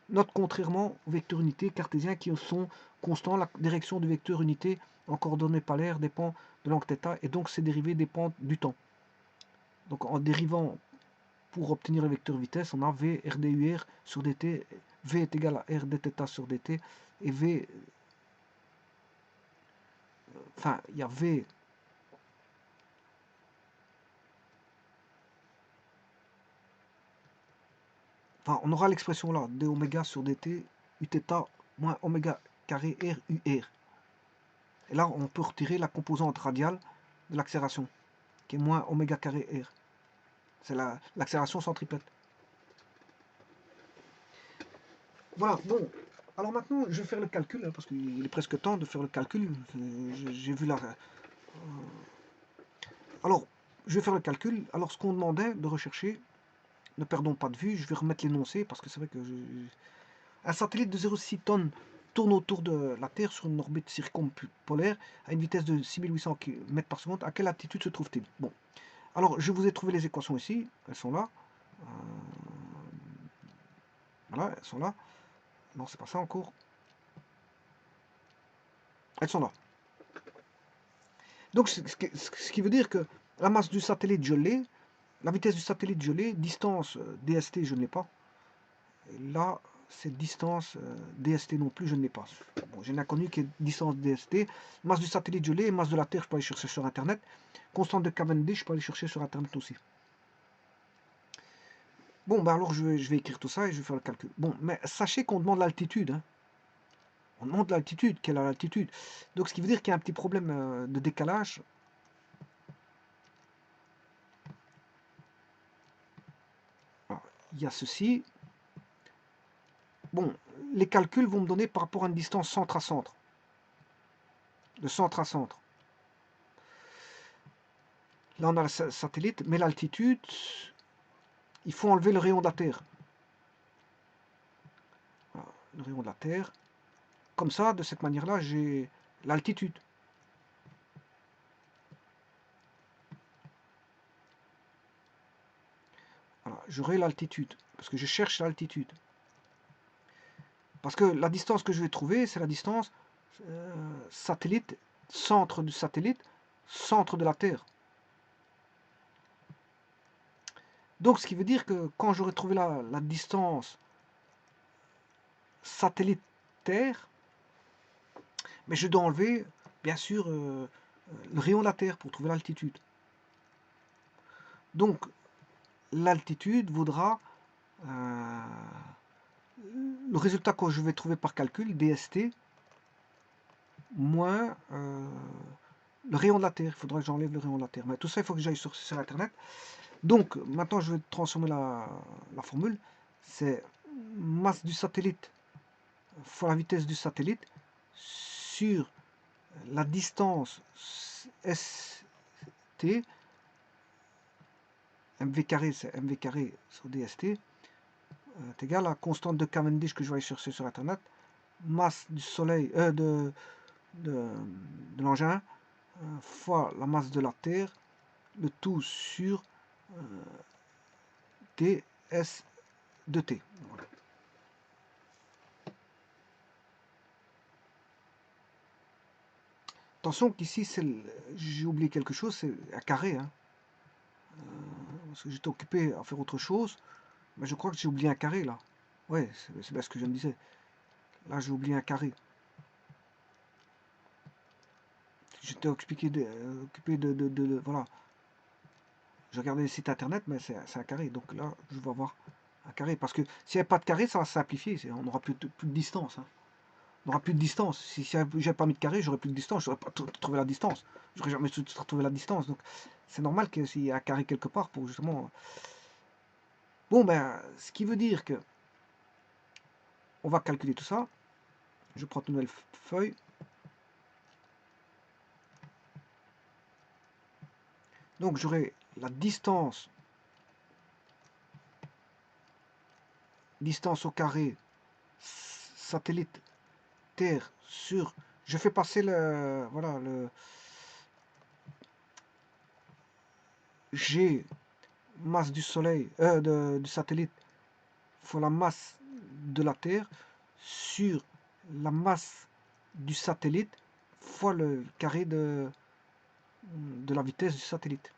A: Note contrairement aux vecteurs unités cartésiens qui sont constants, la direction du vecteur unité en coordonnées polaires dépend de l'angle θ et donc ses dérivés dépendent du temps. Donc en dérivant pour obtenir le vecteur vitesse, on a V r dUr sur dt, V est égal à r dθ sur dt, et V, enfin il y a V, enfin on aura l'expression là, d oméga sur dt, uθ moins oméga carré r ur. Et là on peut retirer la composante radiale de l'accélération, qui est moins oméga carré r. C'est l'accélération centripète. Voilà, bon. Alors maintenant, je vais faire le calcul, hein, parce qu'il est presque temps de faire le calcul. J'ai vu la... Alors, je vais faire le calcul. Alors, ce qu'on demandait de rechercher, ne perdons pas de vue, je vais remettre l'énoncé, parce que c'est vrai que... Un satellite de 0,6 tonnes tourne autour de la Terre sur une orbite circumpolaire à une vitesse de 6800 km par seconde. À quelle altitude se trouve-t-il? Bon. Alors, je vous ai trouvé les équations ici. Elles sont là. Voilà, elles sont là. Non, c'est pas ça encore. Elles sont là. Donc, ce qui veut dire que la masse du satellite, je l'ai. La vitesse du satellite, je l'ai. Distance DST, je ne l'ai pas. Et là, cette distance DST non plus, je ne l'ai pas. Bon, j'ai une inconnue qui est distance DST. Masse du satellite, je l'ai. Masse de la Terre, je peux aller chercher sur Internet. Constante de Cavendish, je peux aller chercher sur Internet aussi. Bon, ben alors je vais écrire tout ça et je vais faire le calcul. Bon, mais sachez qu'on demande l'altitude. Hein. On demande l'altitude. Quelle est l'altitude? Donc, ce qui veut dire qu'il y a un petit problème de décalage. Alors, il y a ceci. Bon, les calculs vont me donner par rapport à une distance centre à centre. De centre à centre. Là, on a le satellite, mais l'altitude, il faut enlever le rayon de la Terre. Voilà, le rayon de la Terre. Comme ça, de cette manière-là, j'ai l'altitude. Voilà, j'aurai l'altitude, parce que je cherche l'altitude. Parce que la distance que je vais trouver, c'est la distance satellite, centre du satellite, centre de la Terre. Donc, ce qui veut dire que quand j'aurai trouvé la distance satellite-Terre, mais je dois enlever, bien sûr, le rayon de la Terre pour trouver l'altitude. Donc, l'altitude vaudra le résultat que je vais trouver par calcul, DST, moins le rayon de la Terre. Il faudra que j'enlève le rayon de la Terre. Mais tout ça, il faut que j'aille sur Internet. Donc, maintenant, je vais transformer la formule. C'est masse du satellite fois la vitesse du satellite sur la distance ST, mv carré, c'est mv carré sur DST, est égal à la constante de Cavendish que je vais aller chercher sur Internet, masse du soleil, de l'engin, fois la masse de la Terre, le tout sur ds de t. Voilà. Attention qu'ici, j'ai oublié quelque chose, c'est un carré. Hein. Parce que j'étais occupé à faire autre chose. Mais je crois que j'ai oublié un carré là. Ouais, c'est bien ce que je me disais. Là, j'ai oublié un carré. J'étais occupé voilà. J'ai regardé les sites internet, mais c'est un carré. Donc là, je vais avoir un carré. Parce que s'il n'y a pas de carré, ça va simplifier. On n'aura plus de distance. Hein. On n'aura plus de distance. Si j'avais pas mis de carré, j'aurais plus de distance. J'aurais pas trouvé la distance. J'aurais jamais trouvé la distance. Donc c'est normal qu'il y ait un carré quelque part pour justement. Bon, ben, ce qui veut dire que on va calculer tout ça. Je prends une nouvelle feuille. Donc j'aurai la distance au carré satellite Terre sur. Je fais passer le voilà le G masse du soleil du satellite fois la masse de la Terre sur la masse du satellite fois le carré de la vitesse du satellite.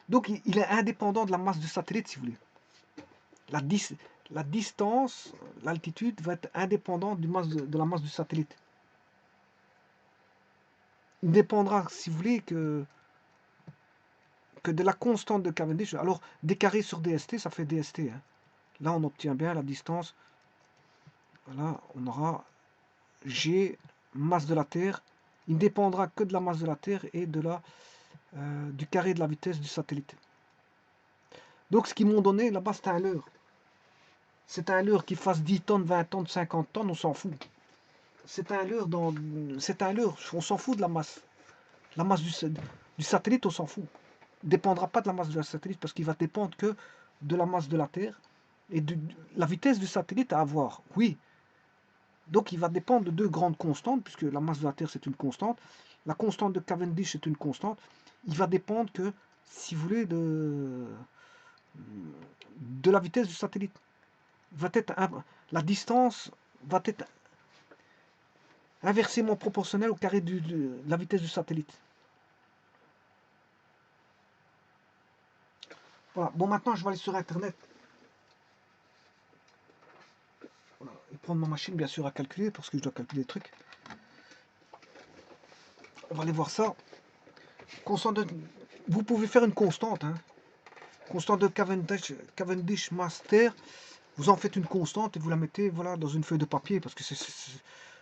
A: Donc il est indépendant de la masse du satellite, si vous voulez. La distance, l'altitude va être indépendante de la masse du satellite. Il dépendra, si vous voulez, que de la constante de Cavendish. Alors, d carré sur DST, ça fait DST. Hein. Là, on obtient bien la distance. Voilà, on aura G, masse de la Terre. Il ne dépendra que de la masse de la Terre et du carré de la vitesse du satellite. Donc, ce qu'ils m'ont donné, là-bas, c'est un leurre. C'est un leurre qui fasse 10 tonnes, 20 tonnes, 50 tonnes, on s'en fout. C'est un leurre, on s'en fout de la masse. La masse du satellite, on s'en fout. Ne dépendra pas de la masse du satellite parce qu'il va dépendre que de la masse de la Terre et de la vitesse du satellite à avoir. Oui. Donc il va dépendre de deux grandes constantes, puisque la masse de la Terre c'est une constante, la constante de Cavendish c'est une constante. Il va dépendre que, si vous voulez, de la vitesse du satellite. La distance va être inversement proportionnel au carré de la vitesse du satellite. Voilà. Bon, maintenant, je vais aller sur Internet. Voilà. Et prendre ma machine, bien sûr, à calculer, parce que je dois calculer des trucs. On va aller voir ça. Constante de... Vous pouvez faire une constante. Hein. Constante de Cavendish Master. Vous en faites une constante et vous la mettez voilà, dans une feuille de papier. Parce que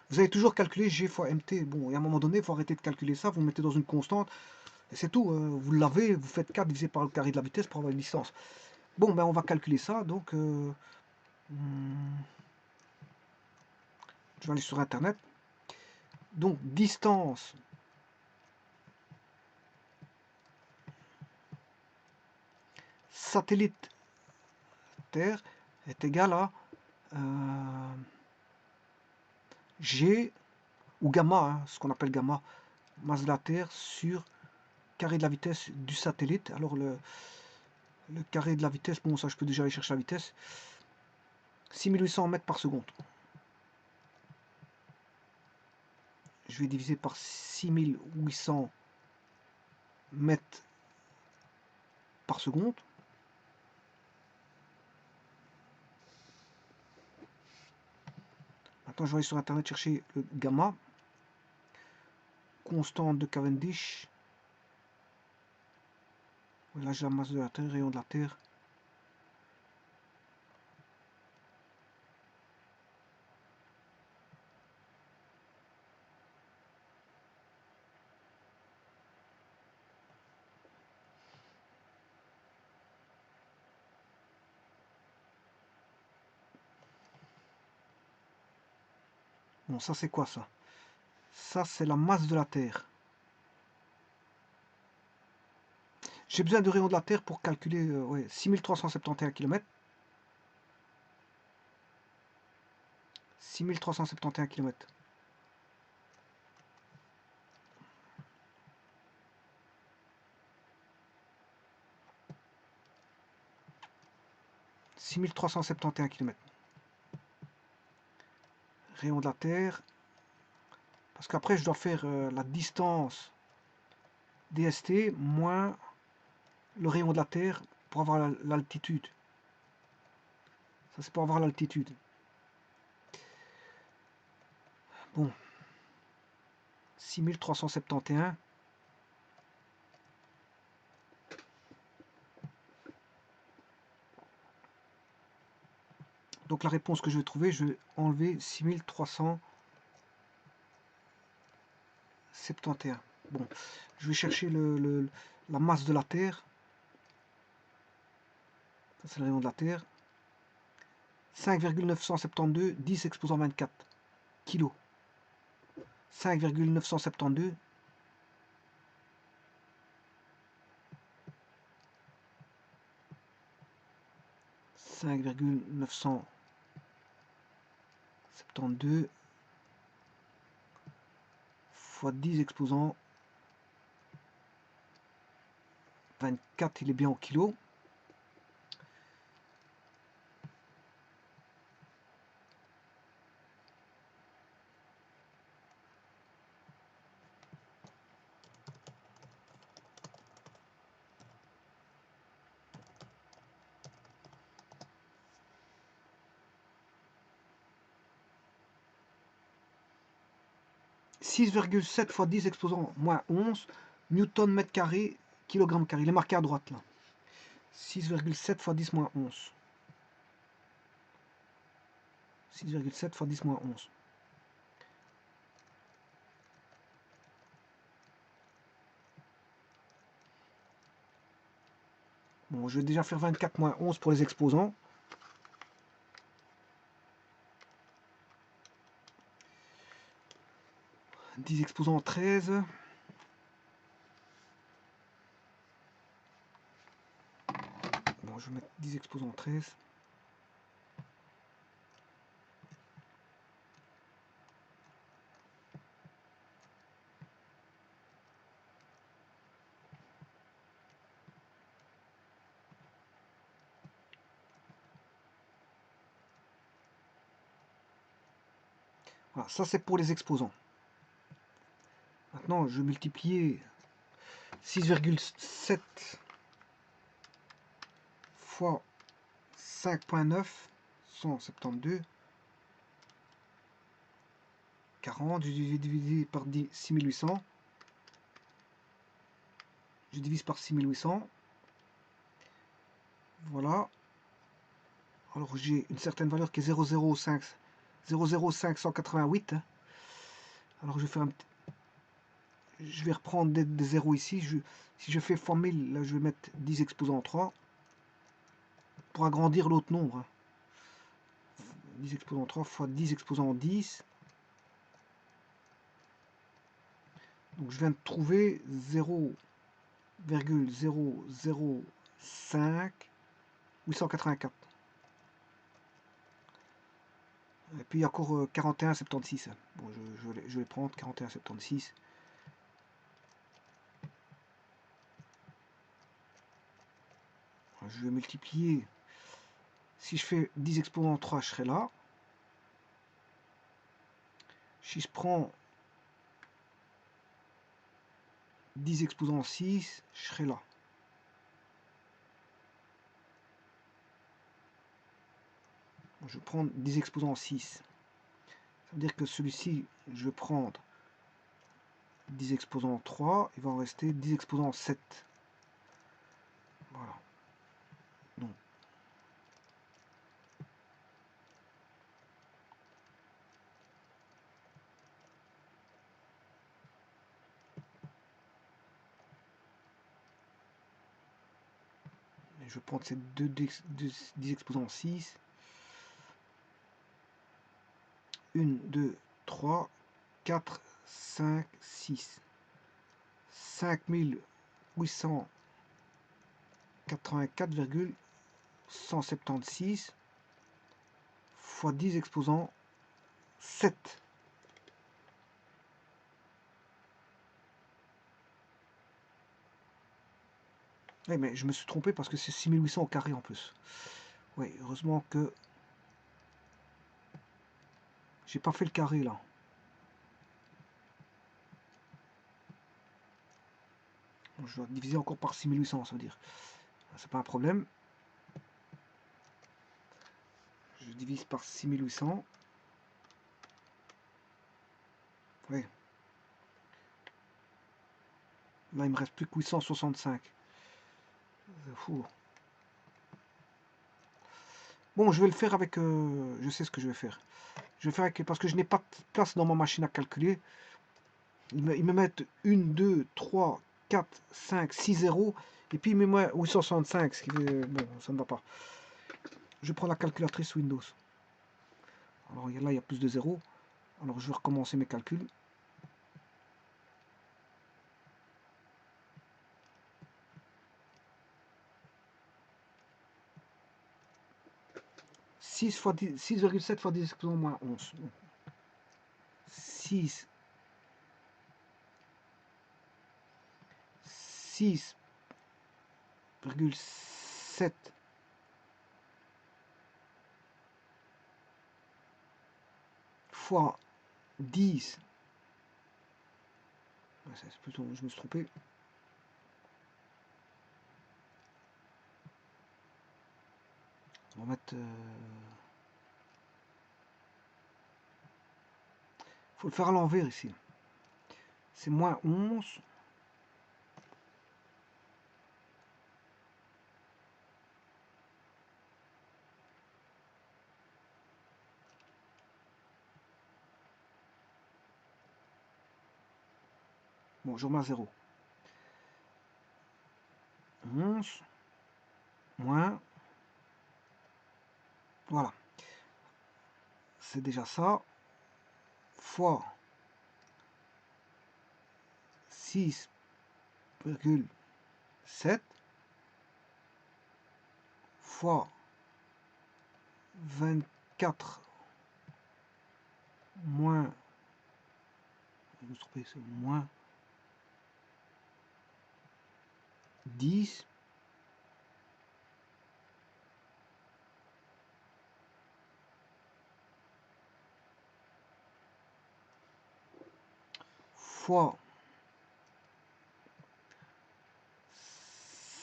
A: vous avez toujours calculé G fois MT. Bon, et à un moment donné, il faut arrêter de calculer ça. Vous le mettez dans une constante. Et c'est tout. Vous l'avez. Vous faites 4 divisé par le carré de la vitesse pour avoir une distance. Bon, ben on va calculer ça. Donc, je vais aller sur Internet. Donc, distance satellite Terre est égale à G ou gamma, hein, ce qu'on appelle gamma, masse de la Terre sur carré de la vitesse du satellite. Alors le carré de la vitesse, bon ça je peux déjà aller chercher la vitesse, 6800 mètres par seconde. Je vais diviser par 6800 mètres par seconde. Maintenant je vais aller sur internet chercher le gamma, constante de Cavendish. Là j'ai la masse de la Terre, rayon de la Terre. Bon, ça c'est quoi ça? Ça c'est la masse de la Terre. J'ai besoin de rayon de la Terre pour calculer 6371 km. 6371 km. « 6371 km. Rayon de la Terre. Parce qu'après, je dois faire la distance DST moins le rayon de la Terre pour avoir l'altitude. Ça, c'est pour avoir l'altitude. Bon. 6371. Donc la réponse que je vais trouver, je vais enlever 6371. Bon, je vais chercher la masse de la Terre. Ça, c'est le rayon de la Terre. 5,972, 10 exposant 24 kg. 5,972. 5,972 fois 10 exposant 24, il est bien au kilo. « 6,7 fois 10 exposant moins 11 newton mètre carré kilogramme carré. Il est marqué à droite là. 6,7 fois 10 moins 11. 6,7 fois 10 moins 11. Bon, je vais déjà faire 24 moins 11 pour les exposants. « 10 exposants 13. Bon, je vais mettre 10 exposants 13. Voilà, ça c'est pour les exposants. maintenant, je vais multiplier 6,7 fois 5,9, 172, 40, je vais diviser par 6800. Je divise par 6800. Voilà. Alors j'ai une certaine valeur qui est 0,0588. Alors je vais faire un petit... Je vais reprendre des zéros ici. Si je fais fois 1000, là je vais mettre 10 exposant 3 pour agrandir l'autre nombre. 10 exposant 3 fois 10 exposant 10. Donc je viens de trouver 0,005 884. Et puis il y a encore 41,76. Bon, je vais prendre 41,76. Je vais multiplier. Si je fais 10 exposant 3, je serai là. Si je prends 10 exposant 6, je serai là. Je vais prendre 10 exposant 6. Ça veut dire que celui-ci, je vais prendre 10 exposant 3. Il va en rester 10 exposant 7. Voilà. Donc, je vais prendre ces 10 exposant 6. 1, 2, 3, 4, 5, 6. 5884,176 fois 10 exposant 7. Oui, mais je me suis trompé parce que c'est 6800 au carré en plus. Oui, heureusement que j'ai pas fait le carré là. Je dois diviser encore par 6800, ça veut dire. C'est pas un problème. Je divise par 6800. Oui. Là, il me reste plus que 865. Fou. Bon, je vais le faire avec... je sais ce que je vais faire. Je vais faire avec... Parce que je n'ai pas de place dans ma machine à calculer. Ils me mettent 1, 2, 3, 4, 5, 6 zéros. Et puis ils me mettent 865. Ce qui fait... Bon, ça ne va pas. Je prends la calculatrice Windows. Alors là, il y a plus de zéros. Alors je vais recommencer mes calculs. 6,7 fois 10 exposant moins 11. 6,7 fois 10. C'est plutôt, je me suis trompé. On va mettre... faut le faire à l'envers ici. C'est moins 11. Bon, je remets à 0. 11 moins... Voilà. C'est déjà ça. Fois 6,7 fois 24 moins... Je me suis trompé, c'est moins 10 fois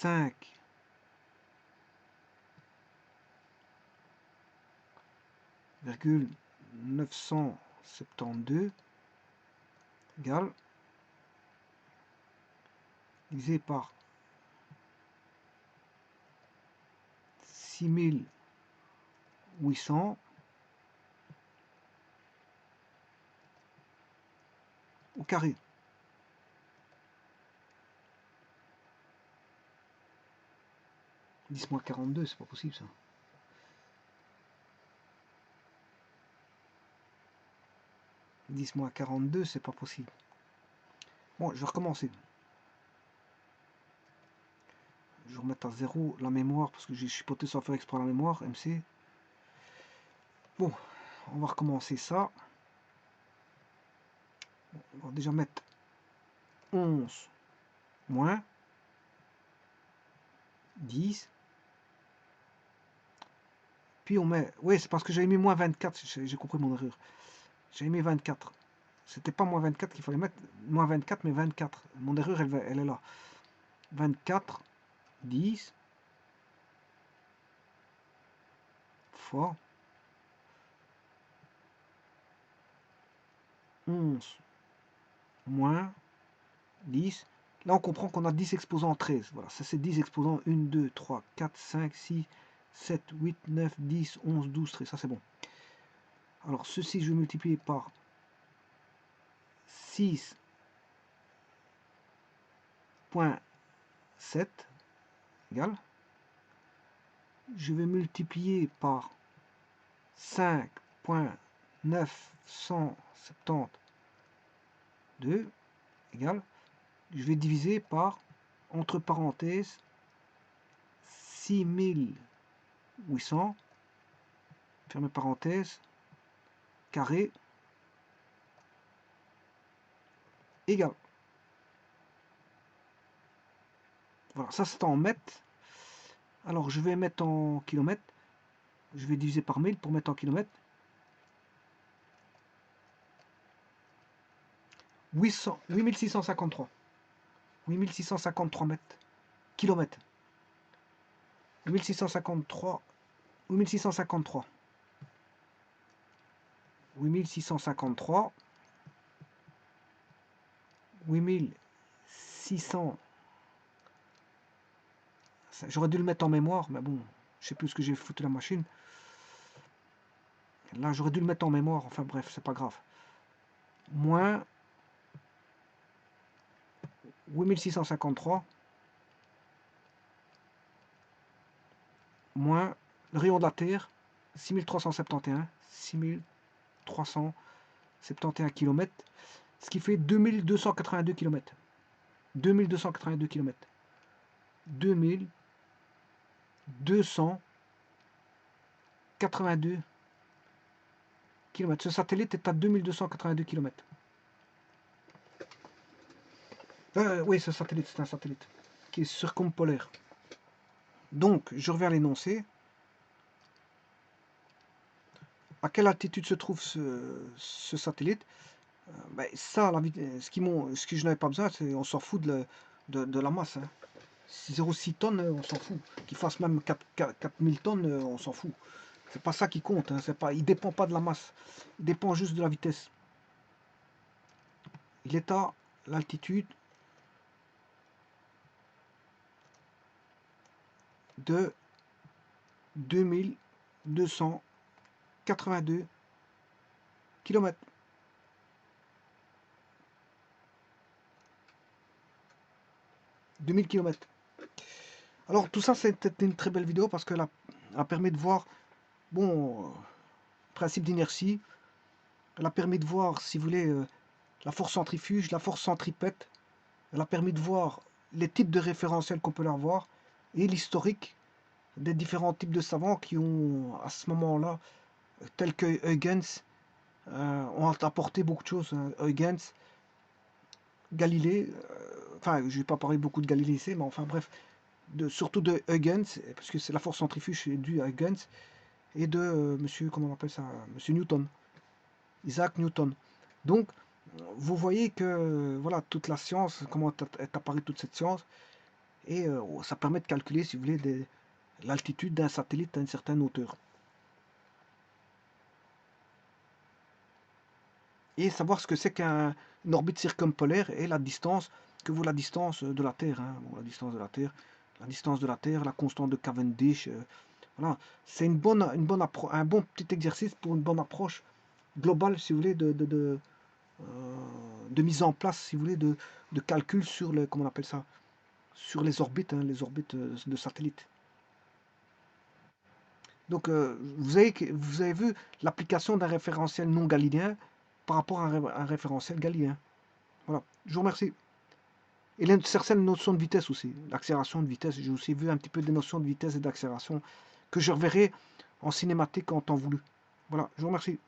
A: 5,972 égale divisé par 6800 au carré. Dis-moi 42, c'est pas possible ça. Dis-moi 42, c'est pas possible. Bon, je vais recommencer. Je vais remettre à 0 la mémoire parce que j'ai chipoté sans faire exprès la mémoire, MC. Bon, on va recommencer ça. On va déjà mettre 11 moins 10. Puis on met... Oui, c'est parce que j'avais mis moins 24, j'ai compris mon erreur. J'avais mis 24. C'était pas moins 24 qu'il fallait mettre, moins 24, mais 24. Mon erreur, elle est là. 24, 10, fois 11, moins 10. Là, on comprend qu'on a 10 exposants 13. Voilà, ça c'est 10 exposants. 1, 2, 3, 4, 5, 6, 7, 8, 9, 10, 11, 12, 13. Ça c'est bon. Alors, ceci, je vais multiplier par 6,7 égale. Je vais multiplier par 5,972 égale. Je vais diviser par, entre parenthèses, 6800, fermez parenthèse, carré, égal. Voilà, ça c'est en mètres. Alors je vais mettre en kilomètres. Je vais diviser par 1000 pour mettre en kilomètres. 8653. 8653 mètres. Kilomètres. 8653. 8653. 8653. 8600. J'aurais dû le mettre en mémoire, mais bon, je sais plus ce que j'ai foutu la machine. Là, j'aurais dû le mettre en mémoire, enfin bref, c'est pas grave. Moins 8653 moins le rayon de la Terre, 6371, 6371 km, ce qui fait 2282 km. 2282 km. 2282 km. Ce satellite est à 2282 km. Oui, ce satellite, c'est un satellite qui est circumpolaire. Donc, je reviens à l'énoncé. À quelle altitude se trouve ce satellite? Ben, ça, ce que je n'avais pas besoin, c'est on s'en fout de la masse. Hein. 0,6 tonnes, on s'en fout. Qu'il fasse même 4000 tonnes, on s'en fout. C'est pas ça qui compte. Hein. Il dépend pas de la masse. Il dépend juste de la vitesse. Il est à l'altitude de 2282 km. km. Alors tout ça c'était une très belle vidéo parce qu'elle a permis de voir, bon, principe d'inertie. Elle a permis de voir, si vous voulez, la force centrifuge, la force centripète. Elle a permis de voir les types de référentiels qu'on peut avoir et l'historique des différents types de savants qui ont, à ce moment-là, tels que Huygens, ont apporté beaucoup de choses. Hein. Huygens, Galilée, enfin, je vais pas parler beaucoup de Galilée ici, mais enfin bref, surtout de Huygens, parce que c'est la force centrifuge due à Huygens, et de monsieur, comment on appelle ça, monsieur Newton, Isaac Newton. Donc, vous voyez que, voilà, toute la science, comment est apparue toute cette science, Et ça permet de calculer, si vous voulez, l'altitude d'un satellite à une certaine hauteur. Et savoir ce que c'est qu'une orbite circumpolaire et la distance que vaut la distance de la Terre. Hein. Bon, la distance de la Terre, la constante de Cavendish. Voilà. C'est un bon petit exercice pour une bonne approche globale, si vous voulez, de mise en place, si vous voulez, de calcul sur le, comment on appelle ça, sur les orbites de satellites. Donc, vous avez vu l'application d'un référentiel non galiléen par rapport à un référentiel galiléen. Voilà, je vous remercie. Et il y a certaines notions de vitesse aussi, l'accélération de vitesse. J'ai aussi vu un petit peu des notions de vitesse et d'accélération que je reverrai en cinématique en temps voulu. Voilà, je vous remercie.